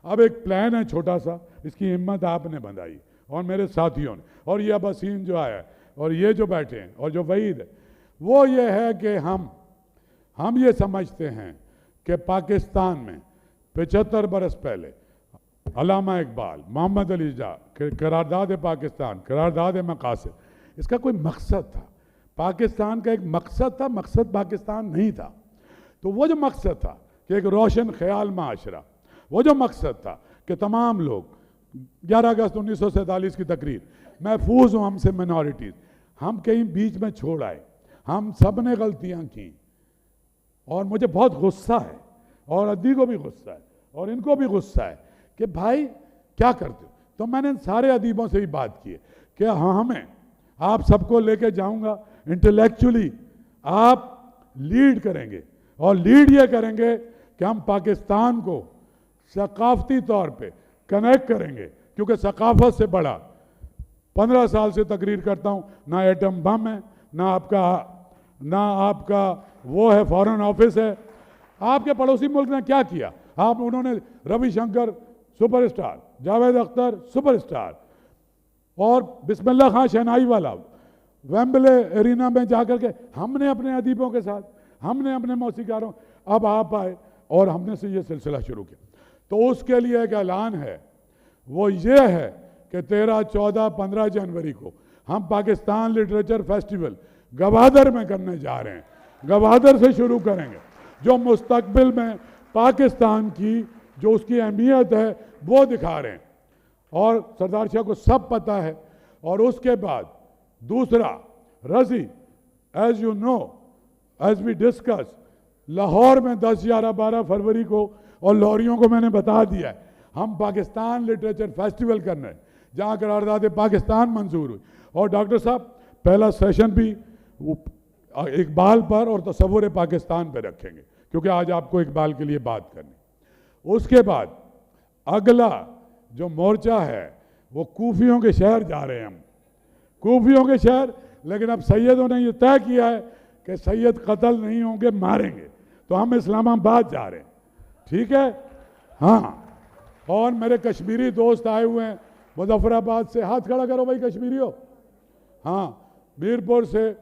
اب ایک پلان ہے چھوٹا سا, اس کی ہمت آپ نے بندھائی اور میرے ساتھیوں نے, اور یہ اباسین جو آیا ہے اور یہ جو بیٹھے ہیں اور جو وحید ہے, وہ یہ ہے کہ ہم یہ سمجھتے ہیں کہ پاکستان میں 75 برس پہلے علامہ اقبال, محمد علی جناح, قرارداد پاکستان, قرارداد مقاصد, اس کا کوئی مقصد تھا. پاکستان کا ایک مقصد تھا, مقصد پاکستان نہیں تھا. تو وہ جو مقصد تھا کہ ایک روشن خیال معاشرہ, وہ جو مقصد تھا کہ تمام لوگ 11 اگست 1947 کی تقریر, محفوظ ہوں ہم سے منورٹیز, ہم کہیں بیچ میں چھوڑ آئے, ہم سب نے غلطیاں کی, اور مجھے بہت غصہ ہے, اور ادی کو بھی غصہ ہے, اور ان کو بھی غصہ ہے کہ بھائی کیا کرتے ہو. تو میں نے ان سارے ادیبوں سے ہی بات کی ہے کہ ہمیں آپ سب کو لے کے جاؤں گا, انٹلیکچولی آپ لیڈ کریں گے, اور لیڈ یہ کریں گے کہ ہم پاکستان کو ثقافتی طور پہ کنیکٹ کریں گے, کیونکہ ثقافت سے بڑا 15 سال سے تقریر کرتا ہوں, نہ ایٹم بم ہے, نہ آپ کا وہ ہے فارن آفس ہے. آپ کے پڑوسی ملک نے کیا کیا؟ انہوں نے Ravi Shankar super star, Javed Akhtar super star, اور بسم اللہ خان شہنائی والا ویمبلے ایرینا میں جا کر کے ہم نے اپنے ادیبوں کے ساتھ, ہم نے اپنے موسیقاروں, اب آپ آئے اور ہم نے سے یہ سلسلہ شروع کیا. تو اس کے لیے ایک اعلان ہے, وہ یہ ہے کہ 13, 14, 15 جنوری کو ہم پاکستان لٹریچر فیسٹیول گوادر میں کرنے جا رہے ہیں. گوادر سے شروع کریں گے, جو مستقبل میں پاکستان کی جو اس کی اہمیت ہے وہ دکھا رہے ہیں, اور سردار شاہ کو سب پتہ ہے. اور اس کے بعد دوسرا رضی, as you know, as we discuss, Lahore میں 10, 11, 12 فروری کو, اور لاہوریوں کو میں نے بتا دیا ہے, ہم پاکستان لٹریچر فیسٹیول کرنا ہے جہاں قرارداد پاکستان منظور ہوئی. اور ڈاکٹر صاحب پہلا سیشن بھی اقبال پر اور تصور پاکستان پہ رکھیں گے, کیونکہ آج آپ کو اقبال کے لیے بات کرنی. اس کے بعد اگلا جو مورچہ ہے وہ کوفیوں کے شہر جا رہے ہیں ہم, کوفیوں کے شہر. لیکن اب سیدوں نے یہ طے کیا ہے کہ سید قتل نہیں ہوں گے, ماریں گے, تو ہم اسلام آباد جا رہے ہیں. ٹھیک ہے, ہاں. اور میرے کشمیری دوست آئے ہوئے ہیں مظفر آباد سے, ہاتھ کھڑا کرو بھائی کشمیری ہو. ہاں, میرپور سے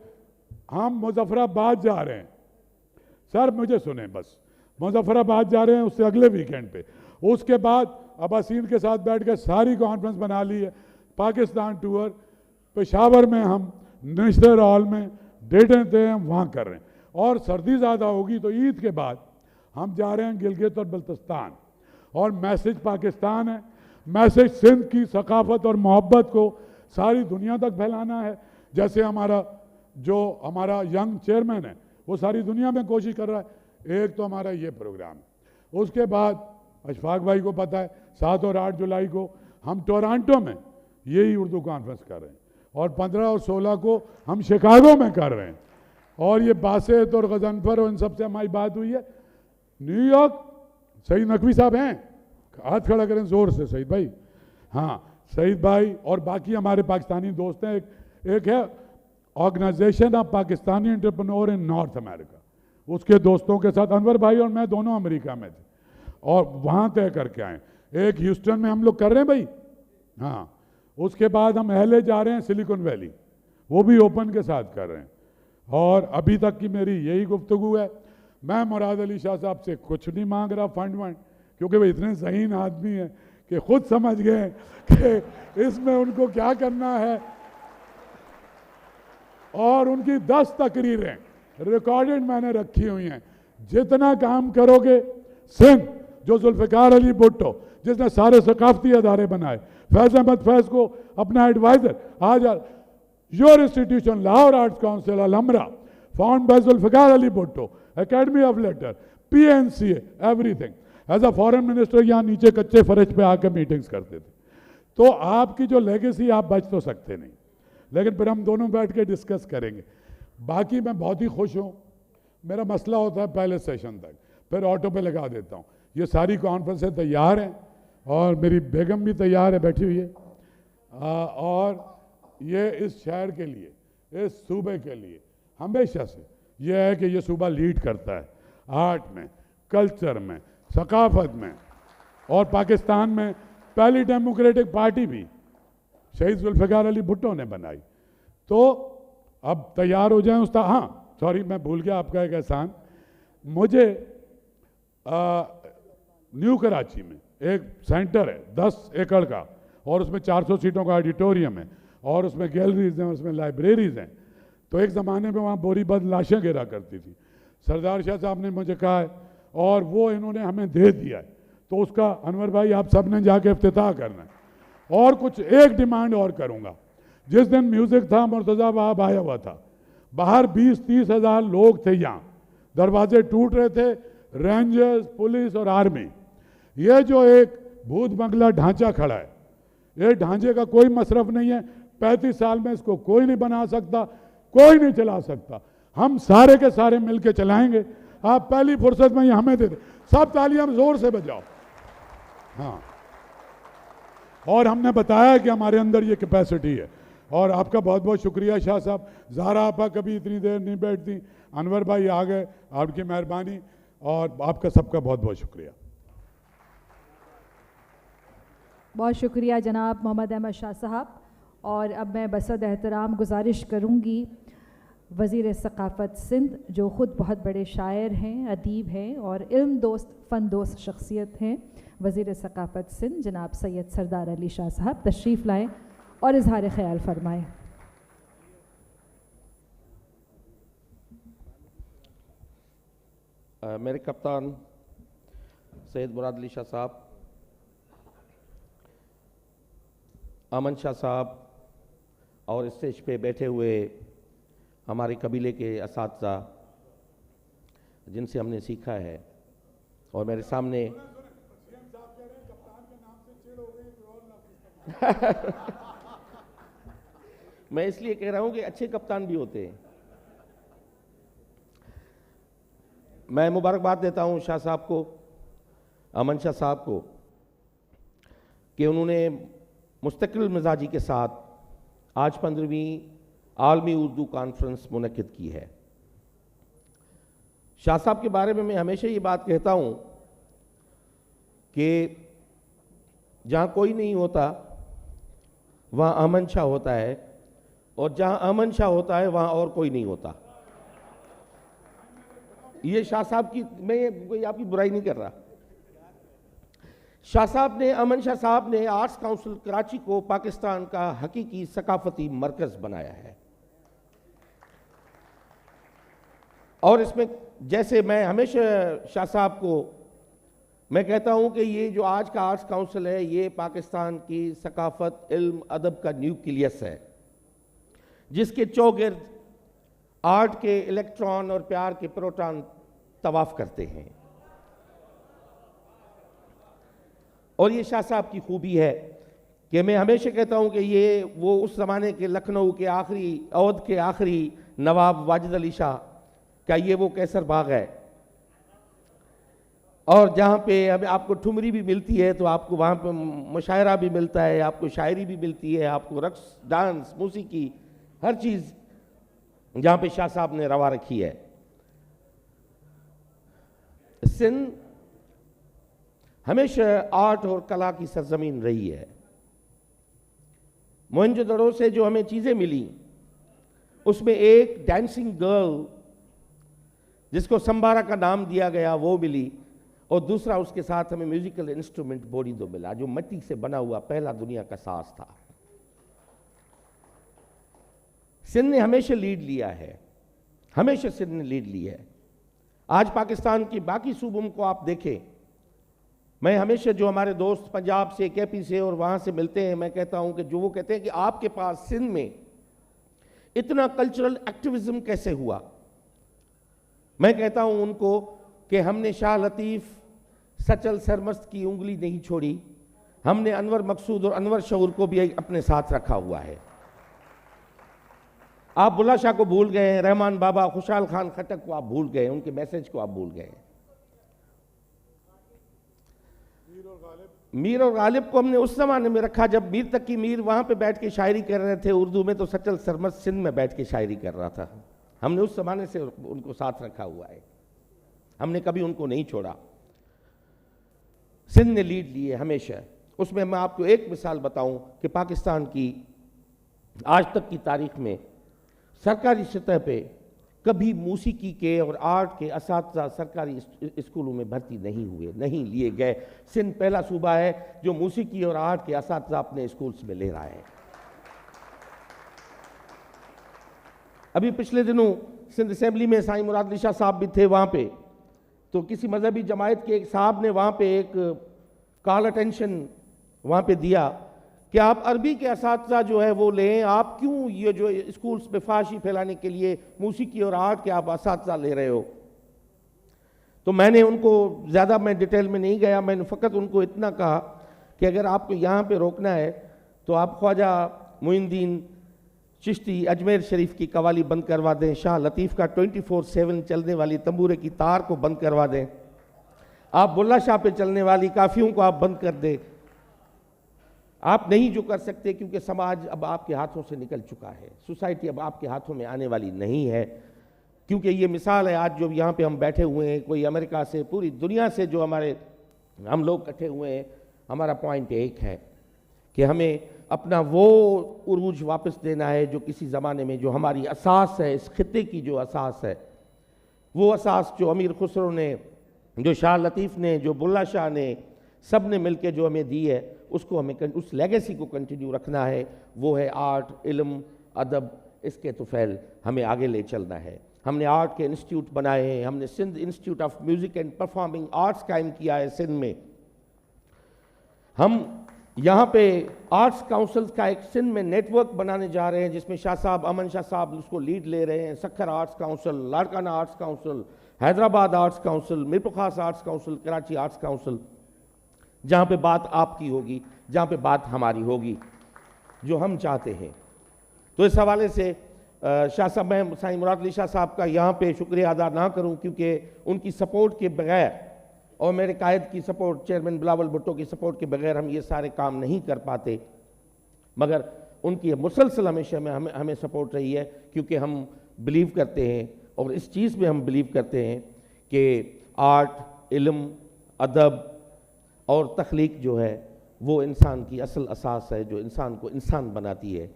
ہم مظفر آباد جا رہے ہیں. سر مجھے سنیں, بس مظفر آباد جا رہے ہیں اس سے اگلے ویکینڈ پہ. اس کے بعد اباسین کے ساتھ بیٹھ کے ساری کانفرنس بنا لی ہے, پاکستان ٹور. پشاور میں ہم نشتر ہال میں ڈیٹیں تھے, ہم وہاں کر رہے ہیں. اور سردی زیادہ ہوگی تو عید کے بعد ہم جا رہے ہیں گلگت اور بلتستان. اور میسج پاکستان ہے, میسج سندھ کی ثقافت اور محبت کو ساری دنیا تک پھیلانا ہے. جیسے ہمارا ینگ چیئرمین ہے وہ ساری دنیا میں کوشش کر رہا ہے. ایک تو ہمارا یہ پروگرام ہے. اس کے بعد اشفاق بھائی کو پتہ ہے 7 اور 8 جولائی کو ہم ٹورانٹو میں یہی اردو کانفرنس کر رہے ہیں. اور 15 اور 16 کو ہم شکاگو میں کر رہے ہیں. اور یہ باسط اور غضنفر اور ان سب سے ہماری بات ہوئی ہے. نیو یارک سعید نقوی صاحب ہیں, ہاتھ کھڑا کریں زور سے. سعید بھائی, ہاں سعید بھائی اور باقی ہمارے پاکستانی دوست ہیں. ایک ہے organisation of Pakistani entrepreneur in North America, اس کے دوستوں کے ساتھ انور بھائی اور میں دونوں امریکہ میں تھے اور وہاں طے کر کے آئے. ایک ہیوسٹن میں ہم لوگ کر رہے ہیں بھائی, ہاں. اس کے بعد ہم LA جا رہے ہیں, سلیکن ویلی, وہ بھی اوپن کے ساتھ کر رہے ہیں. اور ابھی تک کی میری یہی گفتگو ہے. میں مراد علی شاہ صاحب سے کچھ نہیں مانگ رہا فنڈ کیونکہ وہ اتنے ذہین آدمی ہیں کہ خود سمجھ گئے کہ اس میں ان کو کیا کرنا ہے. اور ان کی 10 تقریریں ریکارڈڈ میں نے رکھی ہوئی ہیں. جتنا کام کرو گے, سندھ جو ذوالفقار علی بھٹو جس نے سارے ثقافتی ادارے بنائے, فیض احمد فیض کو اپنا ایڈوائزر, آج your institution Lahore arts council Alhamra found by Zulfiqar Ali Bhutto, academy of letter, PNCA, everything. As a foreign minister یہاں نیچے کچے فرش پہ آ کے میٹنگز کرتے تھے. تو آپ کی جو لیگیسی آپ بچ تو سکتے نہیں, لیکن پھر ہم دونوں بیٹھ کے ڈسکس کریں گے. باقی میں بہت ہی خوش ہوں. میرا مسئلہ ہوتا ہے پہلے سیشن تک, پھر آٹو پہ لگا دیتا ہوں. یہ ساری کانفرنسیں تیار ہیں اور میری بیگم بھی تیار ہے, بیٹھی ہوئی ہے. اور یہ اس شہر کے لیے, اس صوبے کے لیے ہمیشہ سے یہ ہے کہ یہ صوبہ لیڈ کرتا ہے آرٹ میں, کلچر میں, ثقافت میں. اور پاکستان میں پہلی ڈیموکریٹک پارٹی بھی شہید ذوالفقار علی بھٹو نے بنائی. تو اب تیار ہو جائیں استاد. ہاں سوری میں بھول گیا آپ کا ایک احسان. مجھے نیو کراچی میں ایک سینٹر ہے 10 ایکڑ کا, اور اس میں 400 سیٹوں کا آڈیٹوریم ہے, اور اس میں گیلریز ہیں, اس میں لائبریریز ہیں. تو ایک زمانے میں وہاں بوری بند لاشیں گرا کرتی تھی. سردار شاہ صاحب نے مجھے کہا ہے اور وہ انہوں نے ہمیں دے دیا ہے, تو اس کا انور بھائی آپ سب نے جا کے افتتاح کرنا ہے. اور کچھ ایک ڈیمانڈ اور کروں گا. جس دن میوزک تھا مرتضیٰ وہاں آیا ہوا تھا, باہر 20-30 ہزار لوگ تھے, یہاں دروازے ٹوٹ رہے تھے, رینجرز, پولیس اور آرمی. یہ جو ایک بھوت بنگلہ ڈھانچہ کھڑا ہے, یہ ڈھانچے کا کوئی مصرف نہیں ہے. 35 سال میں اس کو کوئی نہیں بنا سکتا, کوئی نہیں چلا سکتا. ہم سارے کے سارے مل کے چلائیں گے. آپ پہلی فرصت میں یہ ہمیں دے دیں. سب تالیاں زور سے بجاؤ. ہاں, اور ہم نے بتایا کہ ہمارے اندر یہ کیپیسٹی ہے. اور آپ کا بہت بہت شکریہ شاہ صاحب. زہرا آپا کبھی اتنی دیر نہیں بیٹھتی, انور بھائی آ گئے, آپ کی مہربانی, اور آپ کا سب کا بہت بہت شکریہ. بہت شکریہ جناب محمد احمد شاہ صاحب. اور اب میں بصد احترام گزارش کروں گی وزیر ثقافت سندھ, جو خود بہت بڑے شاعر ہیں, ادیب ہیں اور علم دوست, فن دوست شخصیت ہیں, وزیر ثقافت سندھ جناب سید سردار علی شاہ صاحب تشریف لائیں اور اظہار خیال فرمائیں. میرے کپتان سید مراد علی شاہ صاحب, امن شاہ صاحب, اور اسٹیج پہ بیٹھے ہوئے ہمارے قبیلے کے اساتذہ جن سے ہم نے سیکھا ہے, اور میرے سامنے میں اس لیے کہہ رہا ہوں کہ اچھے کپتان بھی ہوتے ہیں. میں مبارکباد دیتا ہوں شاہ صاحب کو, امن شاہ صاحب کو, کہ انہوں نے مستقل مزاجی کے ساتھ آج 15ویں عالمی اردو کانفرنس منعقد کی ہے. شاہ صاحب کے بارے میں ہمیشہ یہ بات کہتا ہوں کہ جہاں کوئی نہیں ہوتا وہاں امن شاہ ہوتا ہے, اور جہاں امن شاہ ہوتا ہے وہاں اور کوئی نہیں ہوتا. یہ شاہ صاحب کی, میں کوئی آپ کی برائی نہیں کر رہا. شاہ صاحب نے, امن شاہ صاحب نے آرٹس کاؤنسل کراچی کو پاکستان کا حقیقی ثقافتی مرکز بنایا ہے. اور اس میں جیسے میں ہمیشہ شاہ صاحب کو میں کہتا ہوں کہ یہ جو آج کا آرٹس کاؤنسل ہے یہ پاکستان کی ثقافت, علم, ادب کا نیوکلیس ہے, جس کے چوگرد آرٹ کے الیکٹران اور پیار کے پروٹان طواف کرتے ہیں. اور یہ شاہ صاحب کی خوبی ہے کہ میں ہمیشہ کہتا ہوں کہ یہ وہ اس زمانے کے لکھنؤ کے آخری اودھ کے آخری نواب واجد علی شاہ کا یہ وہ کیسر باغ ہے، اور جہاں پہ اب آپ کو ٹھمری بھی ملتی ہے تو آپ کو وہاں پہ مشاعرہ بھی ملتا ہے، آپ کو شاعری بھی ملتی ہے، آپ کو رقص، ڈانس، موسیقی، ہر چیز جہاں پہ شاہ صاحب نے روا رکھی ہے۔ سندھ ہمیشہ آرٹ اور کلا کی سرزمین رہی ہے۔ موہنجو دڑو سے جو ہمیں چیزیں ملی اس میں ایک ڈانسنگ گرل جس کو سمبارا کا نام دیا گیا وہ ملی، اور دوسرا اس کے ساتھ ہمیں میوزیکل انسٹرومنٹ بوریندو ملا جو مٹی سے بنا ہوا پہلا دنیا کا ساز تھا۔ سندھ نے ہمیشہ لیڈ لیا ہے، ہمیشہ سندھ نے لیڈ لی ہے۔ آج پاکستان کی باقی صوبوں کو آپ دیکھیں، میں ہمیشہ جو ہمارے دوست پنجاب سے، کے پی سے اور وہاں سے ملتے ہیں، میں کہتا ہوں کہ جو وہ کہتے ہیں کہ آپ کے پاس سندھ میں اتنا کلچرل ایکٹیویزم کیسے ہوا، میں کہتا ہوں ان کو کہ ہم نے شاہ لطیف، سچل سرمست کی انگلی نہیں چھوڑی، ہم نے انور مقصود اور انور شعور کو بھی اپنے ساتھ رکھا ہوا ہے۔ آپ بلّہ شاہ کو بھول گئے ہیں، رحمان بابا، خوشحال خان خٹک کو آپ بھول گئے ہیں، ان کے میسج کو آپ بھول گئے ہیں۔ میر اور غالب کو ہم نے اس زمانے میں رکھا جب میر تقی میر وہاں پہ بیٹھ کے شاعری کر رہے تھے اردو میں، تو سچل سرمست سندھ میں بیٹھ کے شاعری کر رہا تھا۔ ہم نے اس زمانے سے ان کو ساتھ رکھا ہوا ہے، ہم نے کبھی ان کو نہیں چھوڑا۔ سندھ نے لیڈ لی ہے ہمیشہ۔ اس میں آپ کو ایک مثال بتاؤں کہ پاکستان کی آج تک کی تاریخ میں سرکاری سطح پہ کبھی موسیقی کے اور آرٹ کے اساتذہ سرکاری اسکولوں میں بھرتی نہیں ہوئے، نہیں لیے گئے۔ سندھ پہلا صوبہ ہے جو موسیقی اور آرٹ کے اساتذہ اپنے اسکولز میں لے رہا ہے۔ ابھی پچھلے دنوں سندھ اسمبلی میں سائیں مراد علی شاہ صاحب بھی تھے وہاں پہ، تو کسی مذہبی جماعت کے ایک صاحب نے وہاں پہ ایک کال اٹینشن وہاں پہ دیا کہ آپ عربی کے اساتذہ جو ہے وہ لیں، آپ کیوں یہ جو اسکولز میں فحاشی پھیلانے کے لیے موسیقی اور آرٹ کے آپ اساتذہ لے رہے ہو؟ تو میں نے ان کو زیادہ میں ڈیٹیل میں نہیں گیا، میں نے فقط ان کو اتنا کہا کہ اگر آپ کو یہاں پہ روکنا ہے تو آپ خواجہ معین الدین چشتی اجمیر شریف کی قوالی بند کروا دیں، شاہ لطیف کا 24/7 چلنے والی تنبورے کی تار کو بند کروا دیں، آپ بلّہ شاہ پہ چلنے والی کافیوں کو آپ بند کر دیں۔ آپ نہیں جو کر سکتے کیونکہ سماج اب آپ کے ہاتھوں سے نکل چکا ہے، سوسائٹی اب آپ کے ہاتھوں میں آنے والی نہیں ہے، کیونکہ یہ مثال ہے آج جو یہاں پہ ہم بیٹھے ہوئے ہیں، کوئی امریکہ سے، پوری دنیا سے جو ہم لوگ اکٹھے ہوئے ہیں، ہمارا پوائنٹ ایک ہے کہ ہمیں اپنا وہ عروج واپس دینا ہے جو کسی زمانے میں جو ہماری اساس ہے، اس خطے کی جو اساس ہے، وہ اساس جو امیر خسرو نے، جو شاہ لطیف نے، جو بلّہ شاہ نے، سب نے مل کے جو ہمیں دی ہے، اس کو ہمیں اس لیگیسی کو کنٹینیو رکھنا ہے۔ وہ ہے آرٹ، علم، ادب، اس کے طفیل ہمیں آگے لے چلنا ہے۔ ہم نے آرٹ کے انسٹیٹیوٹ بنائے ہیں، ہم نے Sindh institute of music and performing arts قائم کیا ہے سندھ میں۔ ہم یہاں پہ آرٹس کاؤنسل کا ایک سندھ میں نیٹ ورک بنانے جا رہے ہیں جس میں شاہ صاحب، امن شاہ صاحب اس کو لیڈ لے رہے ہیں۔ Sukkur arts council, Larkana arts council, Hyderabad arts council, Mirpur Khas arts council, Karachi arts council, جہاں پہ بات آپ کی ہوگی، جہاں پہ بات ہماری ہوگی، جو ہم چاہتے ہیں۔ تو اس حوالے سے شاہ صاحب، میں سائیں مراد علی شاہ صاحب کا یہاں پہ شکریہ ادا نہ کروں کیونکہ ان کی سپورٹ کے بغیر اور میرے قائد کی سپورٹ، چیئرمین بلاول بھٹو کی سپورٹ کے بغیر ہم یہ سارے کام نہیں کر پاتے، مگر ان کی مسلسل ہمیشہ ہمیں سپورٹ رہی ہے، کیونکہ ہم بلیو کرتے ہیں اور اس چیز میں ہم بلیو کرتے ہیں کہ آرٹ، علم، ادب اور تخلیق جو ہے وہ انسان کی اصل اساس ہے، جو انسان کو انسان بناتی ہے۔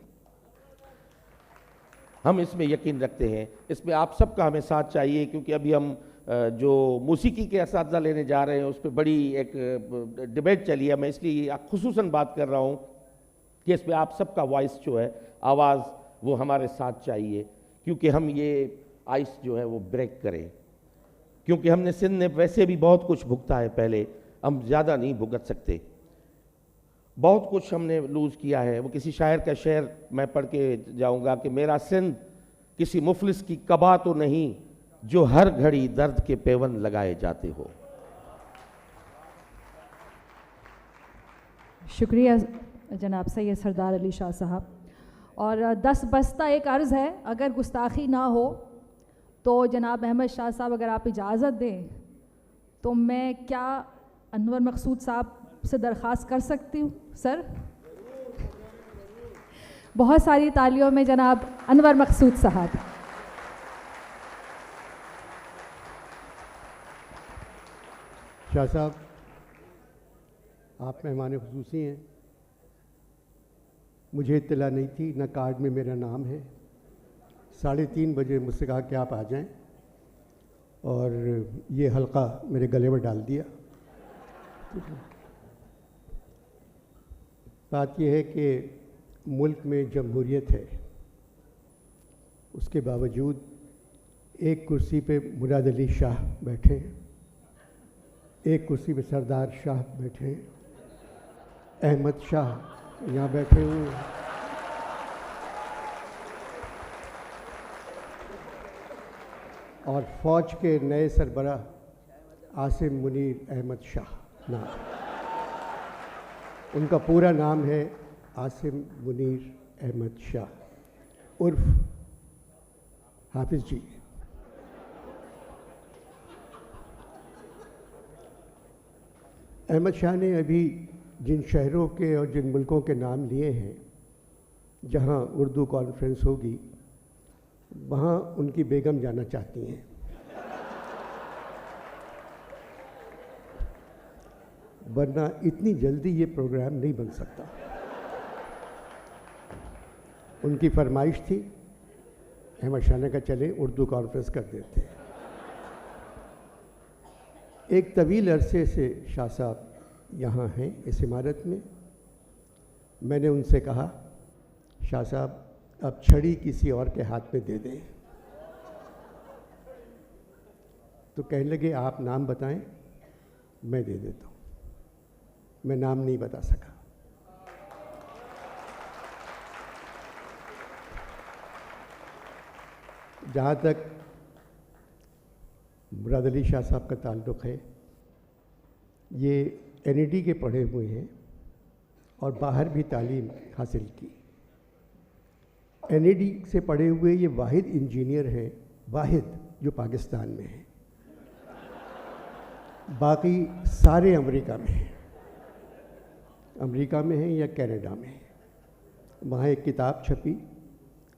ہم اس میں یقین رکھتے ہیں، اس میں آپ سب کا ہمیں ساتھ چاہیے، کیونکہ ابھی ہم جو موسیقی کے اساتذہ لینے جا رہے ہیں اس پہ بڑی ایک ڈیبیٹ چلی ہے۔ میں اس لیے خصوصاً بات کر رہا ہوں کہ اس پہ آپ سب کا وائس جو ہے، آواز، وہ ہمارے ساتھ چاہیے، کیونکہ ہم یہ آئس جو ہے وہ بریک کریں، کیونکہ ہم نے سندھ نے ویسے بھی بہت کچھ بھگتا ہے پہلے، ہم زیادہ نہیں بھگت سکتے، بہت کچھ ہم نے لوز کیا ہے۔ وہ کسی شاعر کا شعر میں پڑھ کے جاؤں گا کہ میرا سندھ کسی مفلس کی قبا تو نہیں جو ہر گھڑی درد کے پیون لگائے جاتے ہو۔ شکریہ جناب سید سردار علی شاہ صاحب. اور 10 بستہ ایک عرض ہے, اگر گستاخی نہ ہو تو جناب احمد شاہ صاحب اگر آپ اجازت دیں تو میں کیا انور مقصود صاحب سے درخواست کر سکتی ہوں سر؟ بہت ساری تالیوں میں جناب انور مقصود صاحب. شاہ صاحب آپ مہمان خصوصی ہیں. مجھے اطلاع نہیں تھی, نہ کارڈ میں میرا نام ہے. 3:30 بجے مجھ سے کہا کہ آپ آ جائیں, اور یہ حلقہ میرے گلے میں ڈال دیا. بات یہ ہے کہ ملک میں جمہوریت ہے, اس کے باوجود ایک کرسی پہ مراد علی شاہ بیٹھے, ایک کرسی پہ سردار شاہ بیٹھے, احمد شاہ یہاں بیٹھے ہوئے ہیں, اور فوج کے نئے سربراہ عاصم منیر احمد شاہ نام, ان کا پورا نام ہے عاصم منیر احمد شاہ عرف حافظ جی. احمد شاہ نے ابھی جن شہروں کے اور جن ملکوں کے نام لیے ہیں جہاں اردو کانفرنس ہوگی, وہاں ان کی بیگم جانا چاہتی ہیں. ورنہ اتنی جلدی یہ پروگرام نہیں بن سکتا. ان کی فرمائش تھی, احمد شاہ نے کہا چلیں اردو کانفرنس کر دیتے ہیں. ایک طویل عرصے سے شاہ صاحب یہاں ہیں اس عمارت میں. میں نے ان سے کہا شاہ صاحب اب چھڑی کسی اور کے ہاتھ میں دے دیں, تو کہنے لگے آپ نام بتائیں میں دے دیتا ہوں. میں نام نہیں بتا سکا. جہاں تک مراد علی شاہ صاحب کا تعلق ہے, یہ NED کے پڑھے ہوئے ہیں اور باہر بھی تعلیم حاصل کی. NED سے پڑھے ہوئے یہ واحد انجینئر ہیں, واحد جو پاکستان میں ہیں. باقی سارے امریکہ میں ہیں, امریکہ میں ہیں یا کینیڈا میں ہیں. وہاں ایک کتاب چھپی,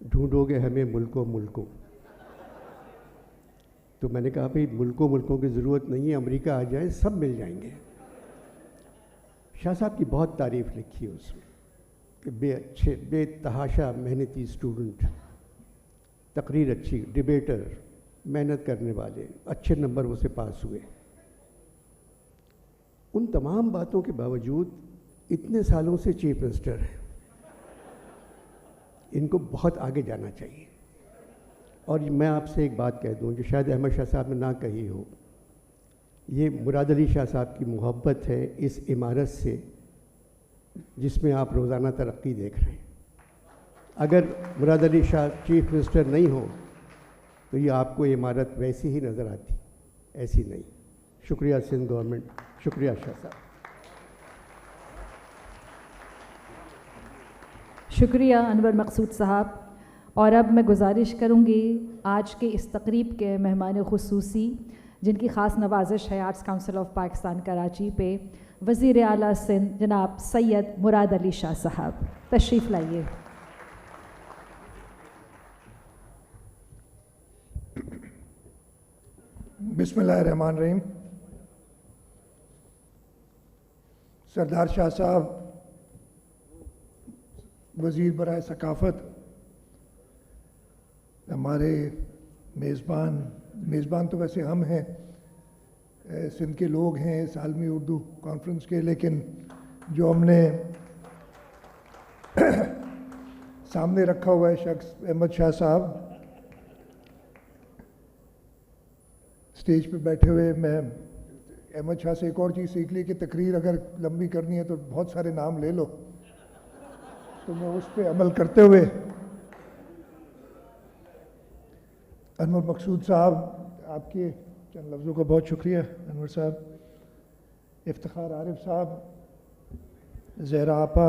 ڈھونڈو گے ہمیں ملکوں ملکوں. تو میں نے کہا بھئی ملکوں کی ضرورت نہیں ہے, امریکہ آ جائیں سب مل جائیں گے. شاہ صاحب کی بہت تعریف لکھی ہے اس میں کہ بے اچھے بے تحاشا محنتی اسٹوڈنٹ, تقریر اچھی, ڈبیٹر, محنت کرنے والے, اچھے نمبر وہ سے پاس ہوئے. ان تمام باتوں کے باوجود اتنے سالوں سے چیف منسٹر ہیں. ان کو بہت آگے جانا چاہیے. اور میں آپ سے ایک بات کہہ دوں جو شاید احمد شاہ صاحب نے نہ کہی ہو, یہ مراد علی شاہ صاحب کی محبت ہے اس عمارت سے جس میں آپ روزانہ ترقی دیکھ رہے ہیں. اگر مراد علی شاہ چیف منسٹر نہیں ہو تو یہ آپ کو عمارت ویسی ہی نظر آتی, ایسی نہیں. شکریہ سندھ گورنمنٹ, شکریہ شاہ صاحب. شکریہ انور مقصود صاحب. اور اب میں گزارش کروں گی آج کے اس تقریب کے مہمان خصوصی جن کی خاص نوازش ہے arts council of Pakistan Karachi پہ, وزیر اعلیٰ سندھ جناب سید مراد علی شاہ صاحب, تشریف لائیے. بسم اللہ الرحمن الرحیم. سردار شاہ صاحب وزیر برائے ثقافت, ہمارے میزبان تو ویسے ہم ہیں, سندھ کے لوگ ہیں اس عالمی اردو کانفرنس کے, لیکن جو ہم نے سامنے رکھا ہوا ہے شخص احمد شاہ صاحب اسٹیج پہ بیٹھے ہوئے, میں احمد شاہ سے ایک اور چیز سیکھ لی کہ تقریر اگر لمبی کرنی ہے تو بہت سارے نام لے لو, تو میں اس پہ عمل کرتے ہوئے انور مقصود صاحب آپ کے چند لفظوں کا بہت شکریہ. انور صاحب, افتخار عارف صاحب, زہرا آپا,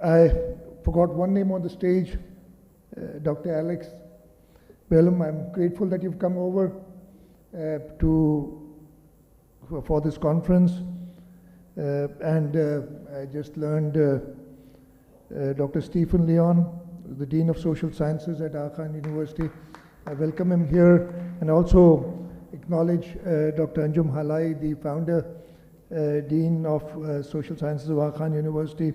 I forgot one name on the stage, Dr. Alex Bellum. I'm grateful that you've come over for this conference. And I just learned Dr. Stephen Leon, the Dean of Social Sciences at Aga Khan University. I welcome him here and also acknowledge Dr. Anjum Halai, the founder, Dean of Social Sciences of Aga Khan University.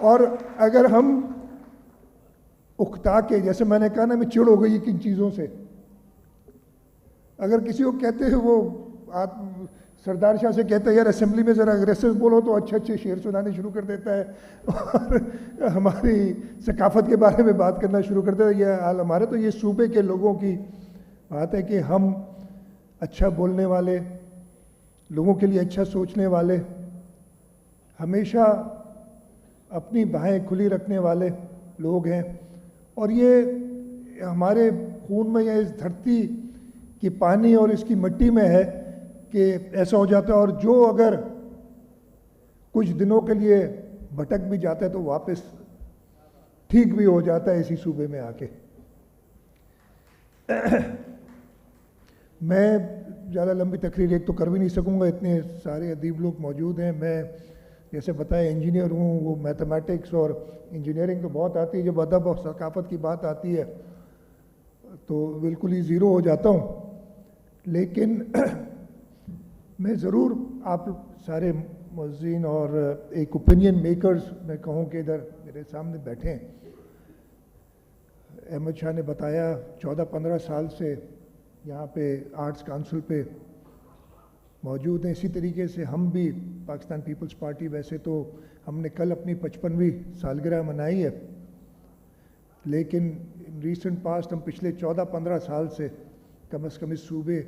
اور اگر ہم اکتا کے، جیسے میں نے کہا نا میں چڑ ہو گئی کن چیزوں سے، اگر کسی کو کہتے ہیں وہ سردار شاہ سے کہتا ہے یار اسمبلی میں ذرا اگریسو بولو تو اچھے اچھے شعر سنانے شروع کر دیتا ہے اور ہماری ثقافت کے بارے میں بات کرنا شروع کر دیتا ہے. یہ حال ہمارے تو یہ صوبے کے لوگوں کی بات ہے کہ ہم اچھا بولنے والے، لوگوں کے لیے اچھا سوچنے والے، ہمیشہ اپنی باہیں کھلی رکھنے والے لوگ ہیں. اور یہ ہمارے خون میں یا اس دھرتی کی پانی اور اس کی مٹی میں ہے کہ ایسا ہو جاتا ہے. اور جو اگر کچھ دنوں کے لیے بھٹک بھی جاتا ہے تو واپس ٹھیک بھی ہو جاتا ہے اسی صوبے میں آ کے. میں زیادہ لمبی تقریر ایک تو کر بھی نہیں سکوں گا، اتنے سارے ادیب لوگ موجود ہیں. میں جیسے بتایا انجینئر ہوں، وہ میتھمیٹکس اور انجینئرنگ تو بہت آتی ہے، جب ادب اور ثقافت کی بات آتی ہے تو بالکل ہی زیرو ہو جاتا ہوں. لیکن میں ضرور آپ سارے مؤذین اور ایک اوپینین میکرز میں کہوں کہ ادھر میرے سامنے بیٹھے ہیں. احمد شاہ نے بتایا 14-15 سال سے یہاں پہ آرٹس کونسل پہ موجود ہیں. اسی طریقے سے ہم بھی پاکستان پیپلز پارٹی، ویسے تو ہم نے کل اپنی 55ویں سالگرہ منائی ہے، لیکن ریسنٹ پاسٹ ہم پچھلے 14-15 سال سے کم از کم اس صوبے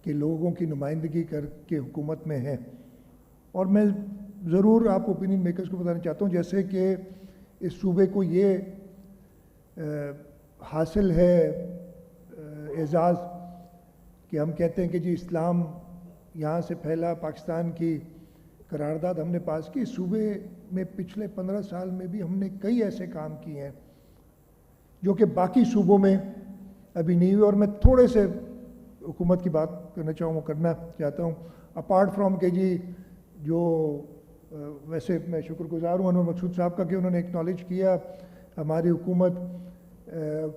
کے لوگوں کی نمائندگی کر کے حکومت میں ہیں. اور میں ضرور آپ اوپینین میکرز کو بتانا چاہتا ہوں جیسے کہ اس صوبے کو یہ حاصل ہے اعزاز کہ ہم کہتے ہیں کہ جی اسلام یہاں سے پھیلا، پاکستان کی قرارداد ہم نے پاس کی. صوبے میں پچھلے 15 سال میں بھی ہم نے کئی ایسے کام کیے ہیں جو کہ باقی صوبوں میں ابھی نہیں ہوئے. اور میں تھوڑے سے حکومت کی بات کرنا کرنا چاہتا ہوں اپارٹ فرام کہ جی جو ویسے میں شکر گزار ہوں انور مقصود صاحب کا کہ انہوں نے ایکنالج کیا ہماری حکومت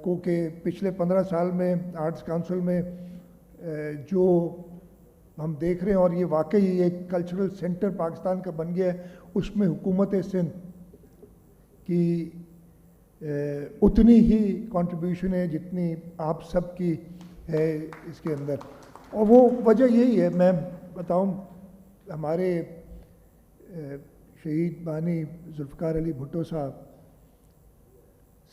کو کہ پچھلے 15 سال میں آرٹس کونسل میں جو ہم دیکھ رہے ہیں اور یہ واقعی ایک کلچرل سینٹر پاکستان کا بن گیا ہے، اس میں حکومت سندھ کی اتنی ہی کنٹریبیوشن ہے جتنی آپ سب کی ہے اس کے اندر. اور وہ وجہ یہی ہے، میں بتاؤں ہمارے شہید بانی ذوالفقار علی بھٹو صاحب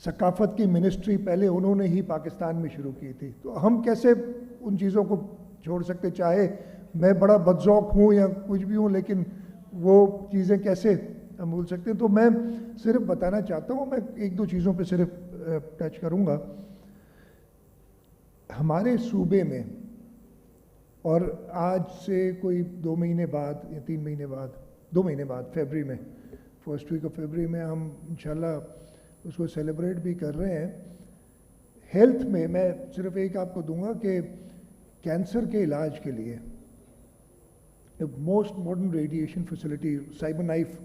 ثقافت کی منسٹری پہلے انہوں نے ہی پاکستان میں شروع کی تھی، تو ہم کیسے ان چیزوں کو چھوڑ سکتے؟ چاہے میں بڑا بدذوق ہوں یا کچھ بھی ہوں، لیکن وہ چیزیں کیسے ہم بھول سکتے ہیں؟ تو میں صرف بتانا چاہتا ہوں، میں ایک دو چیزوں پہ صرف ٹچ کروں گا. ہمارے صوبے میں، اور آج سے کوئی 2 مہینے بعد یا 3 مہینے بعد، 2 مہینے بعد فیبری میں، فرسٹ ویک آف فیبری میں ہم انشاءاللہ اس کو سیلیبریٹ بھی کر رہے ہیں. ہیلتھ میں میں صرف ایک آپ کو دوں گا کہ کینسر کے علاج کے لیے most modern radiation facility, cyber knife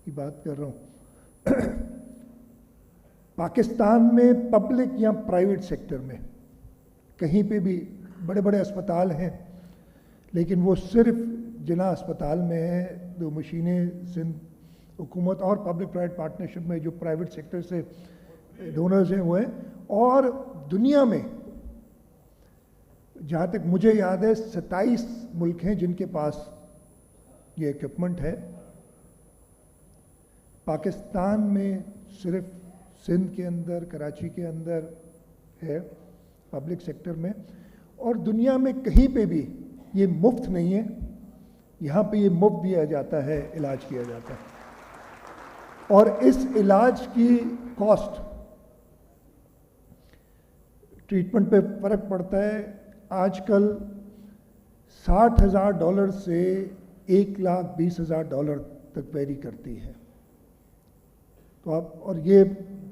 کی بات کر رہا ہوں، پاکستان میں پبلک یا پرائیویٹ سیکٹر میں کہیں پہ بھی بڑے بڑے اسپتال ہیں، لیکن وہ صرف جنا اسپتال میں ہیں. 2 مشینیں سندھ حکومت اور پبلک پرائیویٹ پارٹنرشپ میں جو پرائیویٹ سیکٹر سے ڈونرز ہیں وہ ہیں. اور دنیا میں جہاں تک مجھے یاد ہے 27 ملک ہیں جن کے پاس یہ اکوپمنٹ ہے. پاکستان میں صرف سندھ کے اندر، کراچی کے اندر ہے پبلک سیکٹر میں، اور دنیا میں کہیں پہ بھی یہ مفت نہیں ہے. یہاں پہ یہ مفت دیا جاتا ہے، علاج کیا جاتا ہے. اور اس علاج کی کاسٹ، ٹریٹمنٹ پہ فرق پڑتا ہے. آج کل $60,000 سے $1,20,000 تک ویری کرتی ہے. تو آپ، اور یہ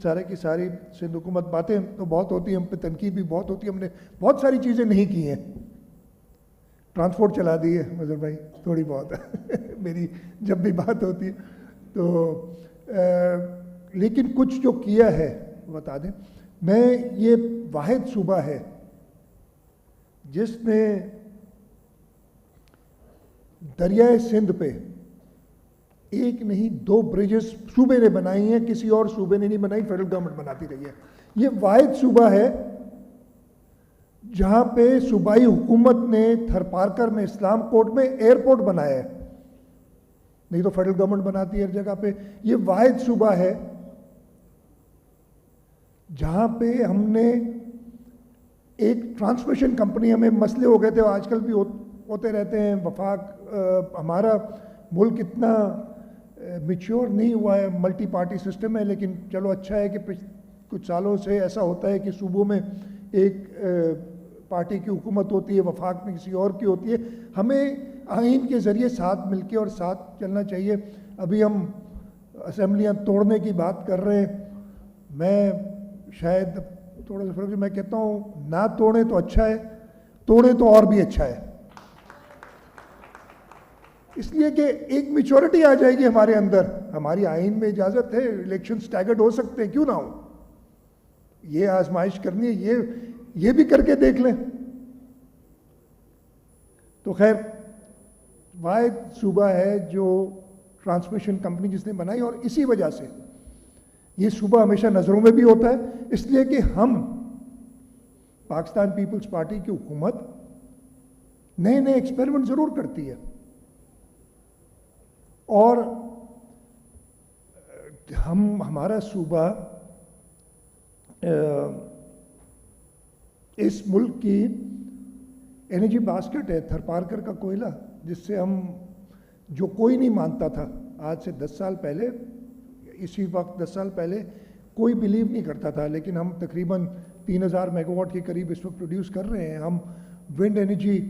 سارے کی ساری سندھ حکومت، باتیں تو بہت ہوتی ہیں، ہم پہ تنقید بھی بہت ہوتی ہے، ہم نے بہت ساری چیزیں نہیں کی ہیں. ٹرانسپورٹ چلا دی ہے مظہر بھائی، تھوڑی بہت میری جب بھی بات ہوتی ہے تو لیکن کچھ جو کیا ہے بتا دیں. میں یہ واحد صوبہ ہے جس نے دریائے سندھ پہ ایک نہیں 2 بریجز صوبے نے بنائی ہیں, کسی اور صوبے نے نہیں بنائی, فیڈرل گورنمنٹ بناتی رہی ہے. یہ واحد صوبہ ہے جہاں پہ صوبائی حکومت نے تھرپارکر میں اسلام کوٹ میں ایئرپورٹ بنایا ہے, نہیں تو فیڈرل گورنمنٹ بناتی ہے ہر جگہ پہ. یہ واحد صوبہ ہے جہاں پہ ہم نے ایک ٹرانسمیشن کمپنی, ہمیں مسئلے ہو گئے تھے, آج کل بھی ہوتے رہتے ہیں. وفاق ہمارا ملک اتنا میچور نہیں ہوا ہے, ملٹی پارٹی سسٹم ہے, لیکن چلو اچھا ہے کہ کچھ سالوں سے ایسا ہوتا ہے کہ صوبوں میں ایک پارٹی کی حکومت ہوتی ہے, وفاق میں کسی اور کی ہوتی ہے. ہمیں آئین کے ذریعے ساتھ مل کے اور ساتھ چلنا چاہیے. ابھی ہم اسمبلیاں توڑنے کی بات کر رہے ہیں, میں شاید تھوڑا سا فرق, میں کہتا ہوں نہ توڑیں تو اچھا ہے, توڑیں تو اور بھی اچھا ہے, اس لیے کہ ایک میچورٹی آ جائے گی ہمارے اندر. ہماری آئین میں اجازت ہے, الیکشن سٹیگرڈ ہو سکتے ہیں, کیوں نہ ہو. یہ آزمائش کرنی ہے, یہ بھی کر کے دیکھ لیں. تو خیر واحد صوبہ ہے جو ٹرانسمیشن کمپنی جس نے بنائی, اور اسی وجہ سے یہ صوبہ ہمیشہ نظروں میں بھی ہوتا ہے, اس لیے کہ ہم پاکستان پیپلز پارٹی کی حکومت نئے نئے ایکسپیریمنٹ ضرور کرتی ہے, اور ہمارا صوبہ اس ملک کی انرجی باسکٹ ہے. تھرپارکر کا کوئلہ, جس سے ہم, جو کوئی نہیں مانتا تھا آج سے 10 سال پہلے, اسی وقت 10 سال پہلے کوئی بلیو نہیں کرتا تھا, لیکن ہم تقریباً 3000 میگا واٹ کے قریب اس وقت پروڈیوس کر رہے ہیں. ہم ونڈ انرجی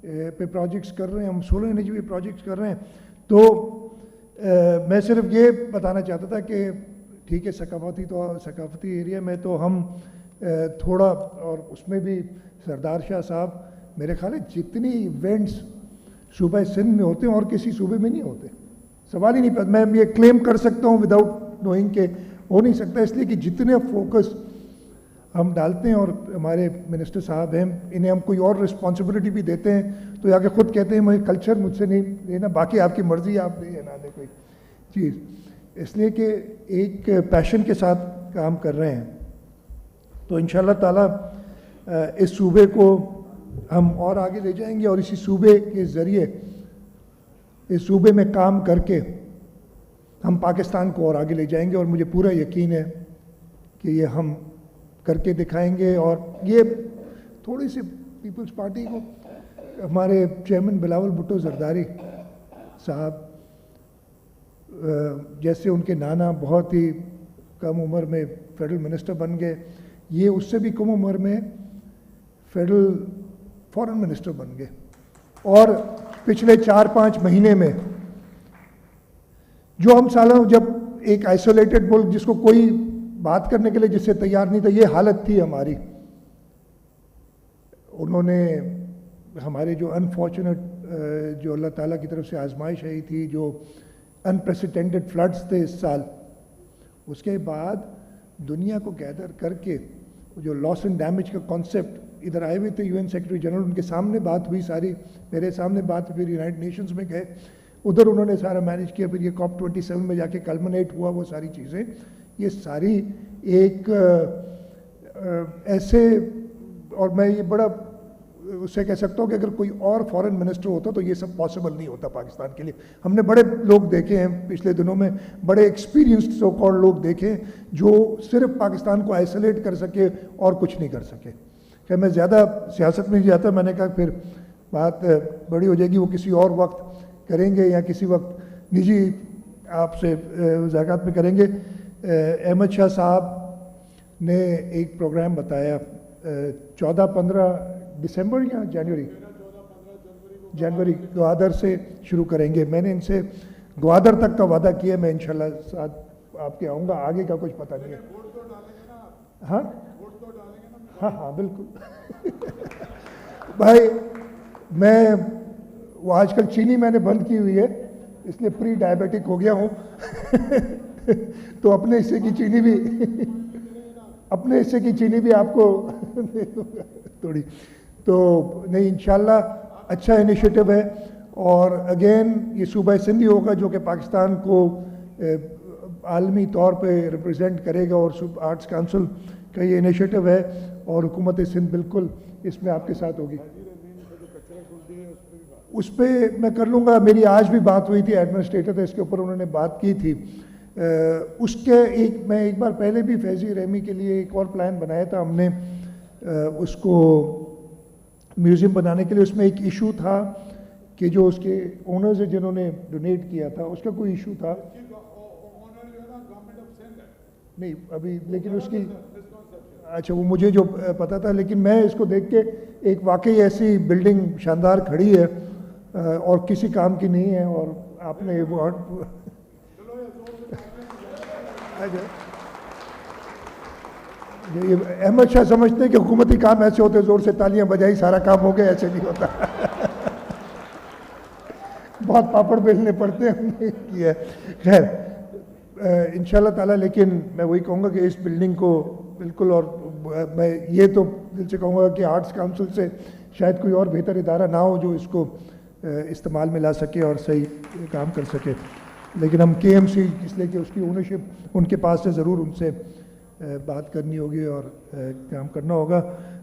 پہ پروجیکٹس کر رہے ہیں, ہم سولر انرجی پہ پروجیکٹس کر رہے ہیں. تو میں صرف یہ بتانا چاہتا تھا کہ ٹھیک ہے ثقافتی ایریا میں تو ہم تھوڑا, اور اس میں بھی سردار شاہ صاحب, میرے خیال ہے جتنی ایونٹس صوبہ سندھ میں ہوتے ہیں اور کسی صوبے میں نہیں ہوتے, سوال ہی نہیں پڑتا. میں یہ کلیم کر سکتا ہوں وداؤٹ نوئنگ کہ ہو نہیں سکتا, اس لیے کہ جتنے فوکس ہم ڈالتے ہیں, اور ہمارے منسٹر صاحب ہیں, انہیں ہم کوئی اور رسپانسبلٹی بھی دیتے ہیں تو یہ آگے خود کہتے ہیں مجھے کلچر مجھ سے نہیں لینا, باقی آپ کی مرضی, آپ دیں یا نہ دیں کوئی چیز. اس لیے کہ ایک پیشن کے ساتھ کام کر رہے ہیں. تو انشاءاللہ تعالیٰ اس صوبے کو ہم اور آگے لے جائیں گے, اور اسی صوبے کے ذریعے, اس صوبے میں کام کر کے ہم پاکستان کو اور آگے لے جائیں گے. اور مجھے پورا یقین ہے کہ یہ ہم کر کے دکھائیں گے. اور یہ تھوڑی سی پیپلز پارٹی کو, ہمارے چیئرمین بلاول بھٹو زرداری صاحب, جیسے ان کے نانا بہت ہی کم عمر میں فیڈرل منسٹر بن گئے, یہ اس سے بھی کم عمر میں فیڈرل فارن منسٹر بن گئے. اور پچھلے 4-5 مہینے میں جو ہم سالوں, جب ایک آئسولیٹڈ ملک جس کو کوئی بات کرنے کے لیے جس سے تیار نہیں تھا, یہ حالت تھی ہماری, انہوں نے ہمارے جو انفارچونیٹ, جو اللہ تعالیٰ کی طرف سے آزمائش آئی تھی, جو انپریسیڈنٹڈ فلڈز تھے اس سال, اس کے بعد دنیا کو گیدر کر کے جو لاس اینڈ ڈیمیج کا کانسیپٹ, ادھر آئے ہوئے تھے UN سیکرٹری جنرل, ان کے سامنے بات ہوئی ساری, میرے سامنے بات, پھر یونائٹڈ نیشنز میں گئے, ادھر انہوں نے سارا مینیج کیا, پھر یہ COP27 میں جا کے کلمنیٹ ہوا وہ ساری چیزیں. یہ ساری ایک ایسے, اور میں یہ بڑا اس سے کہہ سکتا ہوں کہ اگر کوئی اور فارن منسٹر ہوتا تو یہ سب پاسبل نہیں ہوتا پاکستان کے لیے. ہم نے بڑے لوگ دیکھے ہیں پچھلے دنوں میں, بڑے ایکسپیرینسڈ سو کالڈ لوگ دیکھے جو صرف پاکستان کو آئسولیٹ کر سکے اور کچھ نہیں کر سکے. کہ میں زیادہ سیاست میں نہیں جاتا, میں نے کہا پھر بات بڑی ہو جائے گی, وہ کسی اور وقت کریں گے یا کسی وقت نجی آپ سے مذاکرات میں کریں گے. احمد شاہ صاحب نے ایک پروگرام بتایا 14-15 دسمبر یا جنوری گوادر سے شروع کریں گے. میں نے ان سے گوادر تک کا وعدہ کیا, میں انشاءاللہ ساتھ آپ کے آؤں گا, آگے کا کچھ پتہ نہیں ہے. ہاں ہاں بالکل بھائی, میں وہ آج کل چینی میں نے بند کی ہوئی ہے, اس لیے پری ڈائبیٹک ہو گیا ہوں تو اپنے حصے کی چینی بھی آپ کو تھوڑی. تو نہیں, انشاءاللہ اچھا انیشیٹو ہے, اور اگین یہ صوبہ سندھ ہوگا جو کہ پاکستان کو عالمی طور پہ ریپرزینٹ کرے گا، اور آرٹس کونسل کا یہ انیشیٹو ہے اور حکومت سندھ بالکل اس میں آپ کے ساتھ ہوگی۔ اس پہ میں کر لوں گا، میری آج بھی بات ہوئی تھی، ایڈمنسٹریٹر تھے اس کے اوپر، انہوں نے بات کی تھی اس کے میں ایک بار پہلے بھی فیضی رحمی کے لیے ایک اور پلان بنایا تھا ہم نے اس کو میوزیم بنانے کے لیے۔ اس میں ایک ایشو تھا کہ جو اس کے اونرز ہیں جنہوں نے ڈونیٹ کیا تھا اس کا کوئی ایشو تھا نہیں ابھی، لیکن اس کی اچھا وہ مجھے جو پتا تھا، لیکن میں اس کو دیکھ کے ایک واقعی ایسی بلڈنگ شاندار کھڑی ہے اور کسی کام کی نہیں ہے، اور آپ نے وہ احمد شاہ سمجھتے ہیں کہ حکومتی کام ایسے ہوتے زور سے تالیاں بجائی سارا کام ہو گیا، ایسے نہیں ہوتا بہت پاپڑ بیلنے پڑتے ہیں ہم نے کیا ہے۔ خیر انشاءاللہ تعالیٰ، لیکن میں وہی کہوں گا کہ اس بلڈنگ کو بالکل، اور میں یہ تو دل سے کہوں گا کہ آرٹس کونسل سے شاید کوئی اور بہتر ادارہ نہ ہو جو اس کو استعمال میں لا سکے اور صحیح کام کر سکے، لیکن ہم کے ایم سی اس لیے کہ اس کی اونرشپ ان کے پاس ہے، ضرور ان سے بات کرنی ہوگی اور کام کرنا ہوگا۔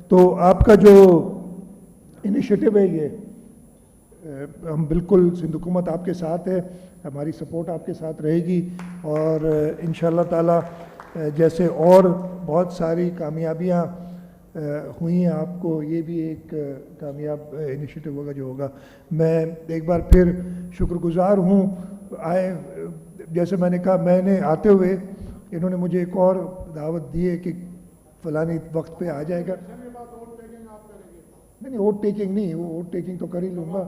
تو آپ کا جو انیشیٹو ہے یہ ہم بالکل سندھ حکومت آپ کے ساتھ ہے، ہماری سپورٹ آپ کے ساتھ رہے گی، اور انشاءاللہ تعالیٰ جیسے اور بہت ساری کامیابیاں ہوئی ہیں آپ کو یہ بھی ایک کامیاب انیشیٹو ہوگا جو ہوگا۔ میں ایک بار پھر شکر گزار ہوں آئے، جیسے میں نے کہا میں نے آتے ہوئے انہوں نے مجھے ایک اور دعوت دی ہے کہ فلانی وقت پہ آ جائے گا۔ نہیں اوٹ ٹیکنگ نہیں، وہ اوٹ ٹیکنگ تو کر ہی لوں گا،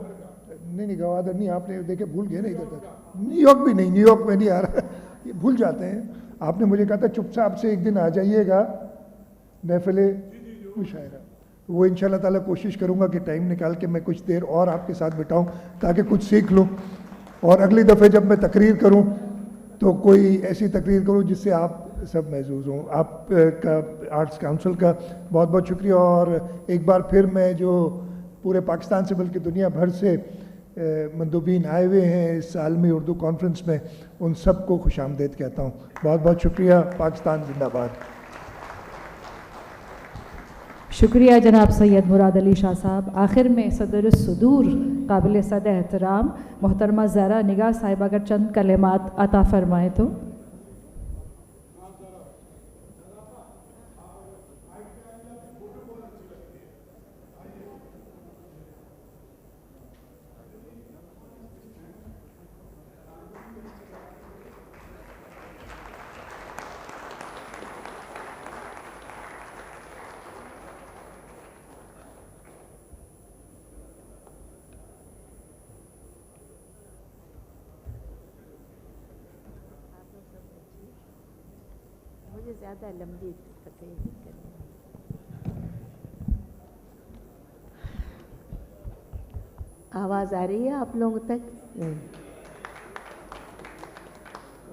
نہیں گوادر نہیں، آپ نے دیکھے بھول گئے نا ادھر تک، نیو یارک بھی نہیں، نیو یارک میں نہیں آ رہا، یہ بھول جاتے ہیں۔ آپ نے مجھے کہا تھا چپ چاپ سے ایک دن آ جائیے گا محفل مشاعرہ، وہ انشاءاللہ تعالیٰ کوشش کروں گا کہ ٹائم نکال کے میں کچھ دیر اور آپ کے ساتھ بٹاؤں تاکہ کچھ سیکھ لوں، اور اگلی دفعہ جب میں تقریر کروں تو کوئی ایسی تقریر کروں جس سے آپ سب محظوظ ہوں۔ آپ کا آرٹس کونسل کا بہت بہت شکریہ، اور ایک بار پھر میں جو پورے پاکستان سے بلکہ دنیا بھر سے مندوبین آئے ہوئے ہیں اس عالمی اردو کانفرنس میں، ان سب کو خوش آمدید کہتا ہوں۔ بہت بہت شکریہ، پاکستان زندہ باد۔ شکریہ جناب سید مراد علی شاہ صاحب۔ آخر میں صدر الصدور قابل صد احترام محترمہ زہرا نگاہ صاحبہ اگر چند کلمات عطا فرمائیں تو۔ مجھے زیادہ لمبی تقریر کرنی، آواز آ رہی ہے آپ لوگوں تک؟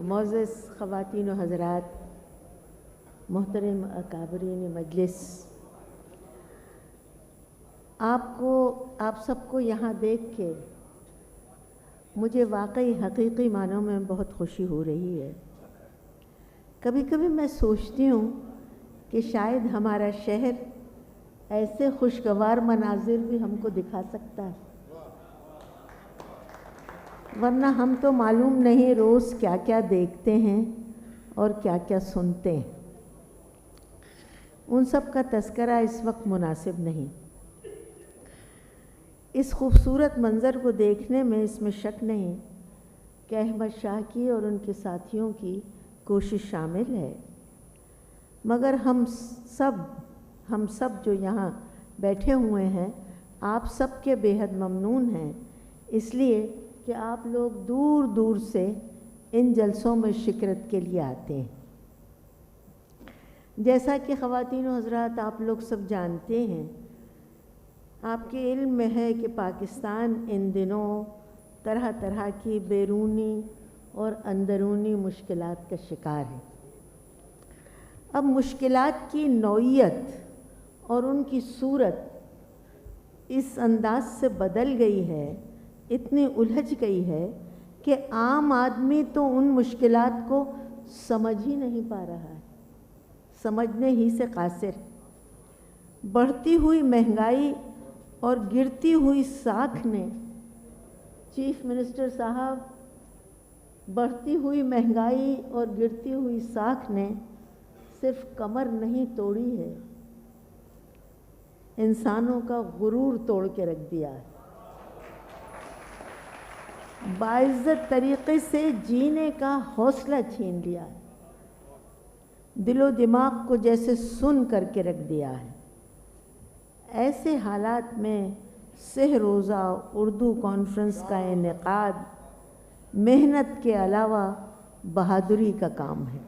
معزز خواتین و حضرات، محترم اکابرین مجلس، آپ سب کو یہاں دیکھ کے مجھے واقعی حقیقی معنوں میں بہت خوشی ہو رہی ہے۔ کبھی کبھی میں سوچتی ہوں کہ شاید ہمارا شہر ایسے خوشگوار مناظر بھی ہم کو دکھا سکتا ہے، ورنہ ہم تو معلوم نہیں روز کیا کیا دیکھتے ہیں اور کیا کیا سنتے ہیں، ان سب کا تذکرہ اس وقت مناسب نہیں۔ اس خوبصورت منظر کو دیکھنے میں اس میں شک نہیں کہ احمد شاہ کی اور ان کے ساتھیوں کی کوشش شامل ہے، مگر ہم سب جو یہاں بیٹھے ہوئے ہیں آپ سب کے بے حد ممنون ہیں، اس لیے کہ آپ لوگ دور دور سے ان جلسوں میں شرکت کے لیے آتے ہیں۔ جیسا کہ خواتین و حضرات آپ لوگ سب جانتے ہیں، آپ کے علم میں ہے کہ پاکستان ان دنوں طرح طرح کی بیرونی اور اندرونی مشکلات کا شکار ہے۔ اب مشکلات کی نوعیت اور ان کی صورت اس انداز سے بدل گئی ہے اتنی الجھ گئی ہے کہ عام آدمی تو ان مشکلات کو سمجھ ہی نہیں پا رہا ہے، سمجھنے ہی سے قاصر۔ بڑھتی ہوئی مہنگائی اور گرتی ہوئی ساکھ نے، چیف منسٹر صاحب، بڑھتی ہوئی مہنگائی اور گرتی ہوئی ساکھ نے صرف کمر نہیں توڑی ہے، انسانوں کا غرور توڑ کے رکھ دیا ہے، باعزت طریقے سے جینے کا حوصلہ چھین لیا ہے، دل و دماغ کو جیسے سن کر کے رکھ دیا ہے۔ ایسے حالات میں 6 روزہ اردو کانفرنس کا انعقاد محنت کے علاوہ بہادری کا کام ہے۔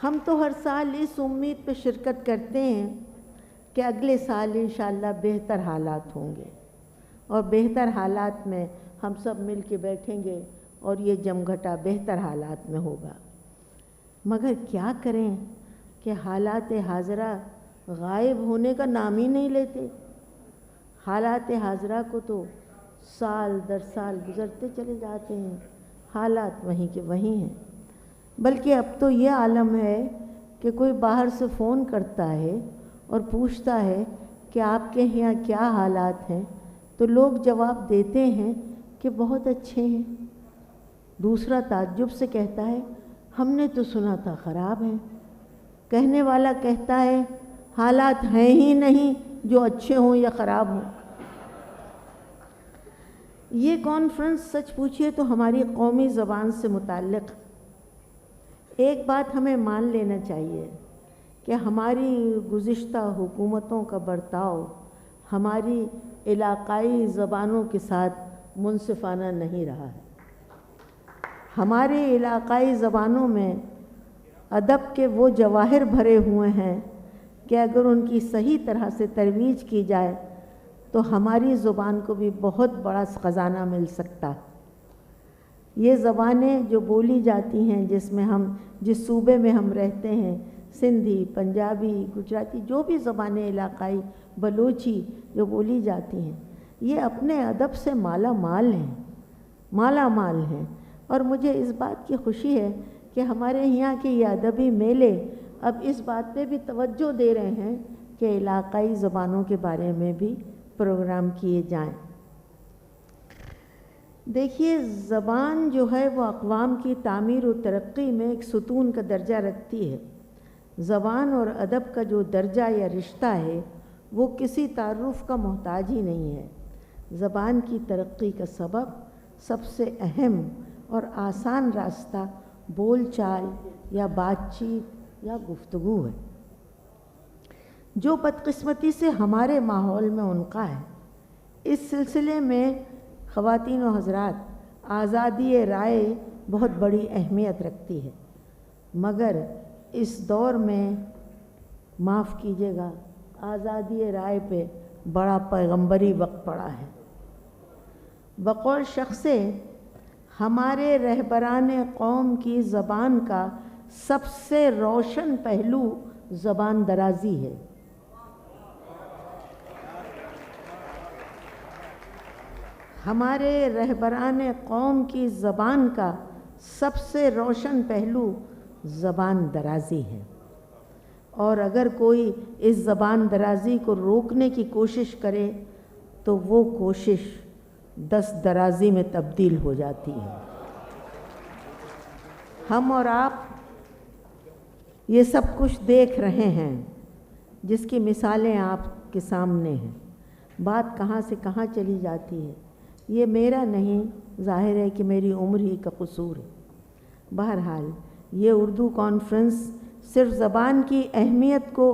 ہم تو ہر سال اس امید پہ شرکت کرتے ہیں کہ اگلے سال انشاءاللہ بہتر حالات ہوں گے، اور بہتر حالات میں ہم سب مل کے بیٹھیں گے اور یہ جمگھٹا بہتر حالات میں ہوگا۔ مگر کیا کریں کہ حالات حاضرہ غائب ہونے کا نام ہی نہیں لیتے۔ حالات حاضرہ کو تو سال در سال گزرتے چلے جاتے ہیں، حالات وہیں کے وہیں ہیں۔ بلکہ اب تو یہ عالم ہے کہ کوئی باہر سے فون کرتا ہے اور پوچھتا ہے کہ آپ کے یہاں کیا حالات ہیں، تو لوگ جواب دیتے ہیں کہ بہت اچھے ہیں۔ دوسرا تعجب سے کہتا ہے ہم نے تو سنا تھا خراب ہیں۔ کہنے والا کہتا ہے حالات ہیں ہی نہیں جو اچھے ہوں یا خراب ہوں۔ یہ کانفرنس سچ پوچھئے تو ہماری قومی زبان سے متعلق۔ ایک بات ہمیں مان لینا چاہیے کہ ہماری گزشتہ حکومتوں کا برتاؤ ہماری علاقائی زبانوں کے ساتھ منصفانہ نہیں رہا ہے۔ ہمارے علاقائی زبانوں میں ادب کے وہ جواہر بھرے ہوئے ہیں کہ اگر ان کی صحیح طرح سے ترویج کی جائے تو ہماری زبان کو بھی بہت بڑا خزانہ مل سکتا ہے۔ یہ زبانیں جو بولی جاتی ہیں، جس صوبے میں ہم رہتے ہیں، سندھی، پنجابی، گجراتی، جو بھی زبانیں علاقائی، بلوچی جو بولی جاتی ہیں، یہ اپنے ادب سے مالا مال ہیں۔ اور مجھے اس بات کی خوشی ہے کہ ہمارے یہاں کے یہ ادبی میلے اب اس بات پہ بھی توجہ دے رہے ہیں کہ علاقائی زبانوں کے بارے میں بھی پروگرام کیے جائیں۔ دیکھیے، زبان جو ہے وہ اقوام کی تعمیر و ترقی میں ایک ستون کا درجہ رکھتی ہے۔ زبان اور ادب کا جو درجہ یا رشتہ ہے وہ کسی تعارف کا محتاج ہی نہیں ہے۔ زبان کی ترقی کا سبب، سب سے اہم اور آسان راستہ بول چال یا بات چیت یا گفتگو ہے۔ جو بدقسمتی سے ہمارے ماحول میں عنقا ہے، اس سلسلے میں خواتین و حضرات، آزادی رائے بہت بڑی اہمیت رکھتی ہے، مگر اس دور میں معاف کیجیے گا، آزادی رائے پہ بڑا پیغمبری وقت پڑا ہے۔ بقول شخص ہمارے رہبران قوم کی زبان کا سب سے روشن پہلو زبان درازی ہے۔ ہمارے رہبران قوم کی زبان کا سب سے روشن پہلو زبان درازی ہے، اور اگر کوئی اس زبان درازی کو روکنے کی کوشش کرے تو وہ کوشش دست درازی میں تبدیل ہو جاتی ہے۔ ہم اور آپ یہ سب کچھ دیکھ رہے ہیں، جس کی مثالیں آپ کے سامنے ہیں۔ بات کہاں سے کہاں چلی جاتی ہے، یہ میرا نہیں، ظاہر ہے کہ میری عمر ہی کا قصور ہے۔ بہرحال یہ اردو کانفرنس صرف زبان کی اہمیت کو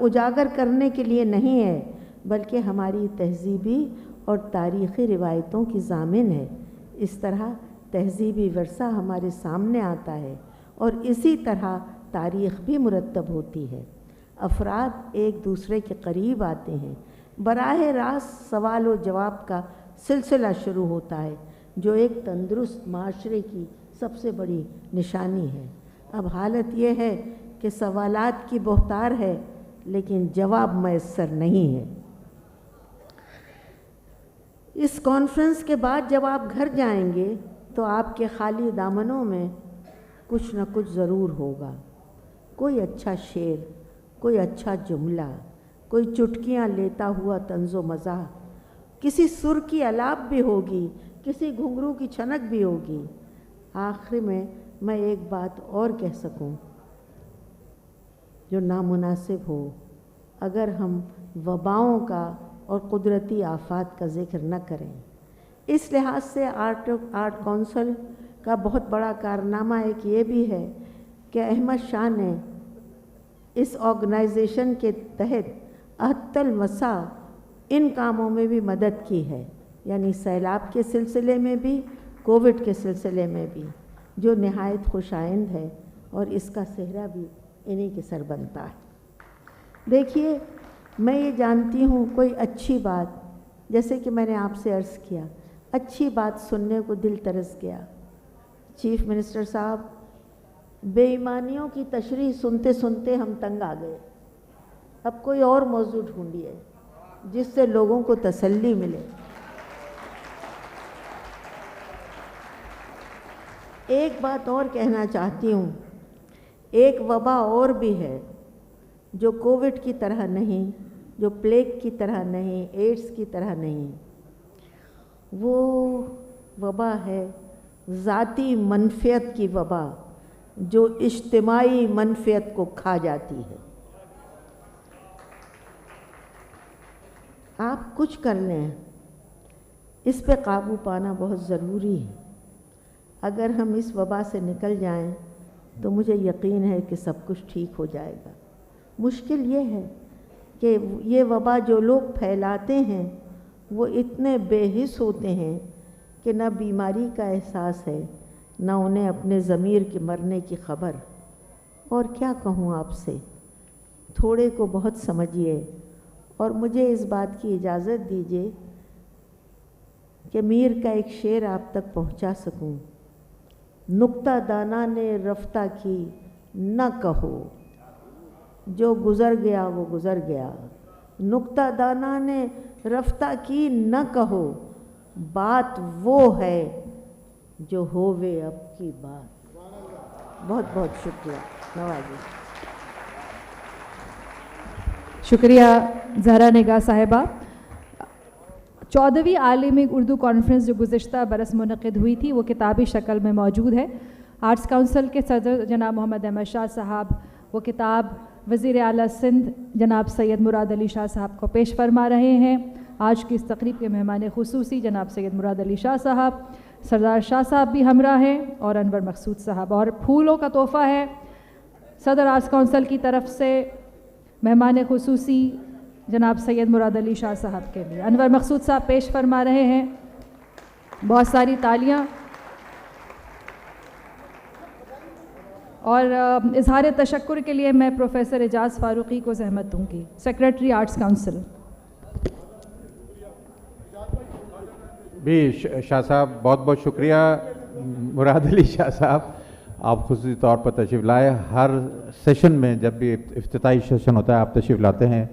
اجاگر کرنے کے لیے نہیں ہے، بلکہ ہماری تہذیبی اور تاریخی روایتوں کی ضامن ہے۔ اس طرح تہذیبی ورثہ ہمارے سامنے آتا ہے اور اسی طرح تاریخ بھی مرتب ہوتی ہے۔ افراد ایک دوسرے کے قریب آتے ہیں، براہ راست سوال و جواب کا سلسلہ شروع ہوتا ہے، جو ایک تندرست معاشرے کی سب سے بڑی نشانی ہے۔ اب حالت یہ ہے کہ سوالات کی بہتار ہے لیکن جواب میسر نہیں ہے۔ اس کانفرنس کے بعد جب آپ گھر جائیں گے تو آپ کے خالی دامنوں میں کچھ نہ کچھ ضرور ہوگا، کوئی اچھا شعر، کوئی اچھا جملہ، کوئی چٹکیاں لیتا ہوا طنز و مزاح، کسی سر کی الاپ بھی ہوگی، کسی گھنگرو کی چھنک بھی ہوگی۔ آخر میں ایک بات اور کہہ سکوں جو نامناسب ہو، اگر ہم وباؤں کا اور قدرتی آفات کا ذکر نہ کریں۔ اس لحاظ سے آرٹ کونسل کا بہت بڑا کارنامہ ایک یہ بھی ہے کہ احمد شاہ نے اس آرگنائزیشن کے تحت احط المسا ان کاموں میں بھی مدد کی ہے، یعنی سیلاب کے سلسلے میں بھی، کووڈ کے سلسلے میں بھی، جو نہایت خوش آئند ہے، اور اس کا صحرا بھی انہی کے سر بنتا ہے۔ دیکھیے، میں یہ جانتی ہوں کوئی اچھی بات، جیسے کہ میں نے آپ سے عرض کیا، اچھی بات سننے کو دل ترس گیا۔ چیف منسٹر صاحب، بے ایمانیوں کی تشریح سنتے سنتے ہم تنگ آ گئے، اب کوئی اور موضوع ڈھونڈیے جس سے لوگوں کو تسلی ملے۔ ایک بات اور کہنا چاہتی ہوں، ایک وبا اور بھی ہے جو کووڈ کی طرح نہیں، جو پلیگ کی طرح نہیں، ایڈز کی طرح نہیں، وہ وبا ہے ذاتی منفعت کی وبا جو اجتماعی منفعت کو کھا جاتی ہے۔ آپ کچھ کر لیں، اس پہ قابو پانا بہت ضروری ہے۔ اگر ہم اس وبا سے نکل جائیں تو مجھے یقین ہے کہ سب کچھ ٹھیک ہو جائے گا۔ مشکل یہ ہے کہ یہ وبا جو لوگ پھیلاتے ہیں وہ اتنے بے حس ہوتے ہیں کہ نہ بیماری کا احساس ہے، نہ انہیں اپنے ضمیر کے مرنے کی خبر۔ اور کیا کہوں آپ سے، تھوڑے کو بہت سمجھیے، اور مجھے اس بات کی اجازت دیجیے کہ میر کا ایک شعر آپ تک پہنچا سکوں۔ نکتہ دانا نے رفتہ کی نہ کہو، جو گزر گیا وہ گزر گیا۔ نکتہ دانا نے رفتہ کی نہ کہو، بات وہ ہے جو ہووے اب کی بات۔ بہت بہت شکریہ، نوازی۔ شکریہ زہرا نگاہ صاحبہ۔ 14ویں عالمی اردو کانفرنس جو گزشتہ برس منعقد ہوئی تھی وہ کتابی شکل میں موجود ہے۔ آرٹس کونسل کے صدر جناب محمد احمد شاہ صاحب وہ کتاب وزیر اعلیٰ سندھ جناب سید مراد علی شاہ صاحب کو پیش فرما رہے ہیں۔ آج کی اس تقریب کے مہمان خصوصی جناب سید مراد علی شاہ صاحب، سردار شاہ صاحب بھی ہمراہ ہیں، اور انور مقصود صاحب۔ اور پھولوں کا تحفہ ہے صدر آرٹس کونسل کی طرف سے مہمان خصوصی جناب سید مراد علی شاہ صاحب کے لیے۔ انور مقصود صاحب پیش فرما رہے ہیں، بہت ساری تالیاں۔ اور اظہار تشکر کے لیے میں پروفیسر اعجاز فاروقی کو زحمت دوں گی، سیکریٹری آرٹس کونسل۔ بھی شاہ صاحب بہت بہت شکریہ۔ مراد علی شاہ صاحب، آپ خصوصی طور پر تشریف لائے۔ ہر سیشن میں جب بھی افتتاحی سیشن ہوتا ہے آپ تشریف لاتے ہیں۔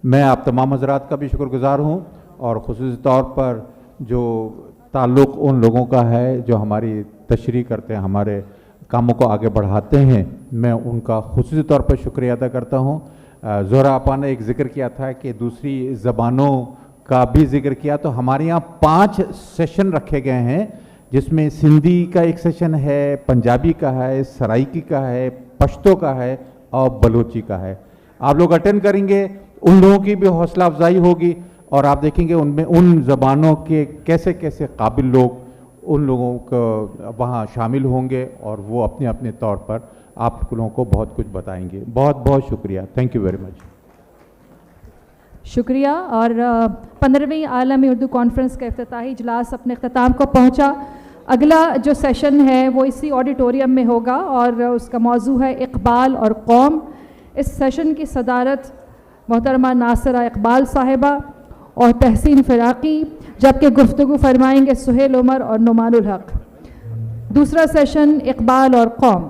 میں آپ تمام حضرات کا بھی شکر گزار ہوں، اور خصوصی طور پر جو تعلق ان لوگوں کا ہے جو ہماری تشریح کرتے ہیں، ہمارے کاموں کو آگے بڑھاتے ہیں، میں ان کا خصوصی طور پر شکریہ ادا کرتا ہوں۔ زہرا آپا نے ایک ذکر کیا تھا کہ دوسری زبانوں کا بھی ذکر کیا، تو ہمارے یہاں 5 سیشن رکھے گئے ہیں، جس میں سندھی کا ایک سیشن ہے، پنجابی کا ہے، سرائکی کا ہے، پشتو کا ہے، اور بلوچی کا ہے۔ آپ لوگ اٹینڈ کریں گے، ان لوگوں کی بھی حوصلہ افزائی ہوگی، اور آپ دیکھیں گے ان میں ان زبانوں کے کیسے کیسے قابل لوگ ان لوگوں کو وہاں شامل ہوں گے، اور وہ اپنے اپنے طور پر آپ لوگوں کو بہت کچھ بتائیں گے۔ بہت بہت شکریہ، تھینک یو ویری مچ۔ شکریہ۔ اور 15ویں عالمی اردو کانفرنس کا افتتاحی اجلاس اپنے اختتام کو پہنچا۔ اگلا جو سیشن ہے وہ اسی آڈیٹوریم میں ہوگا، اور اس کا موضوع ہے اقبال اور قوم۔ اس سیشن کی صدارت محترمہ ناصرہ اقبال صاحبہ اور تحسین فراقی، جبکہ گفتگو فرمائیں گے سہیل عمر اور نعمان الحق۔ دوسرا سیشن اقبال اور قوم۔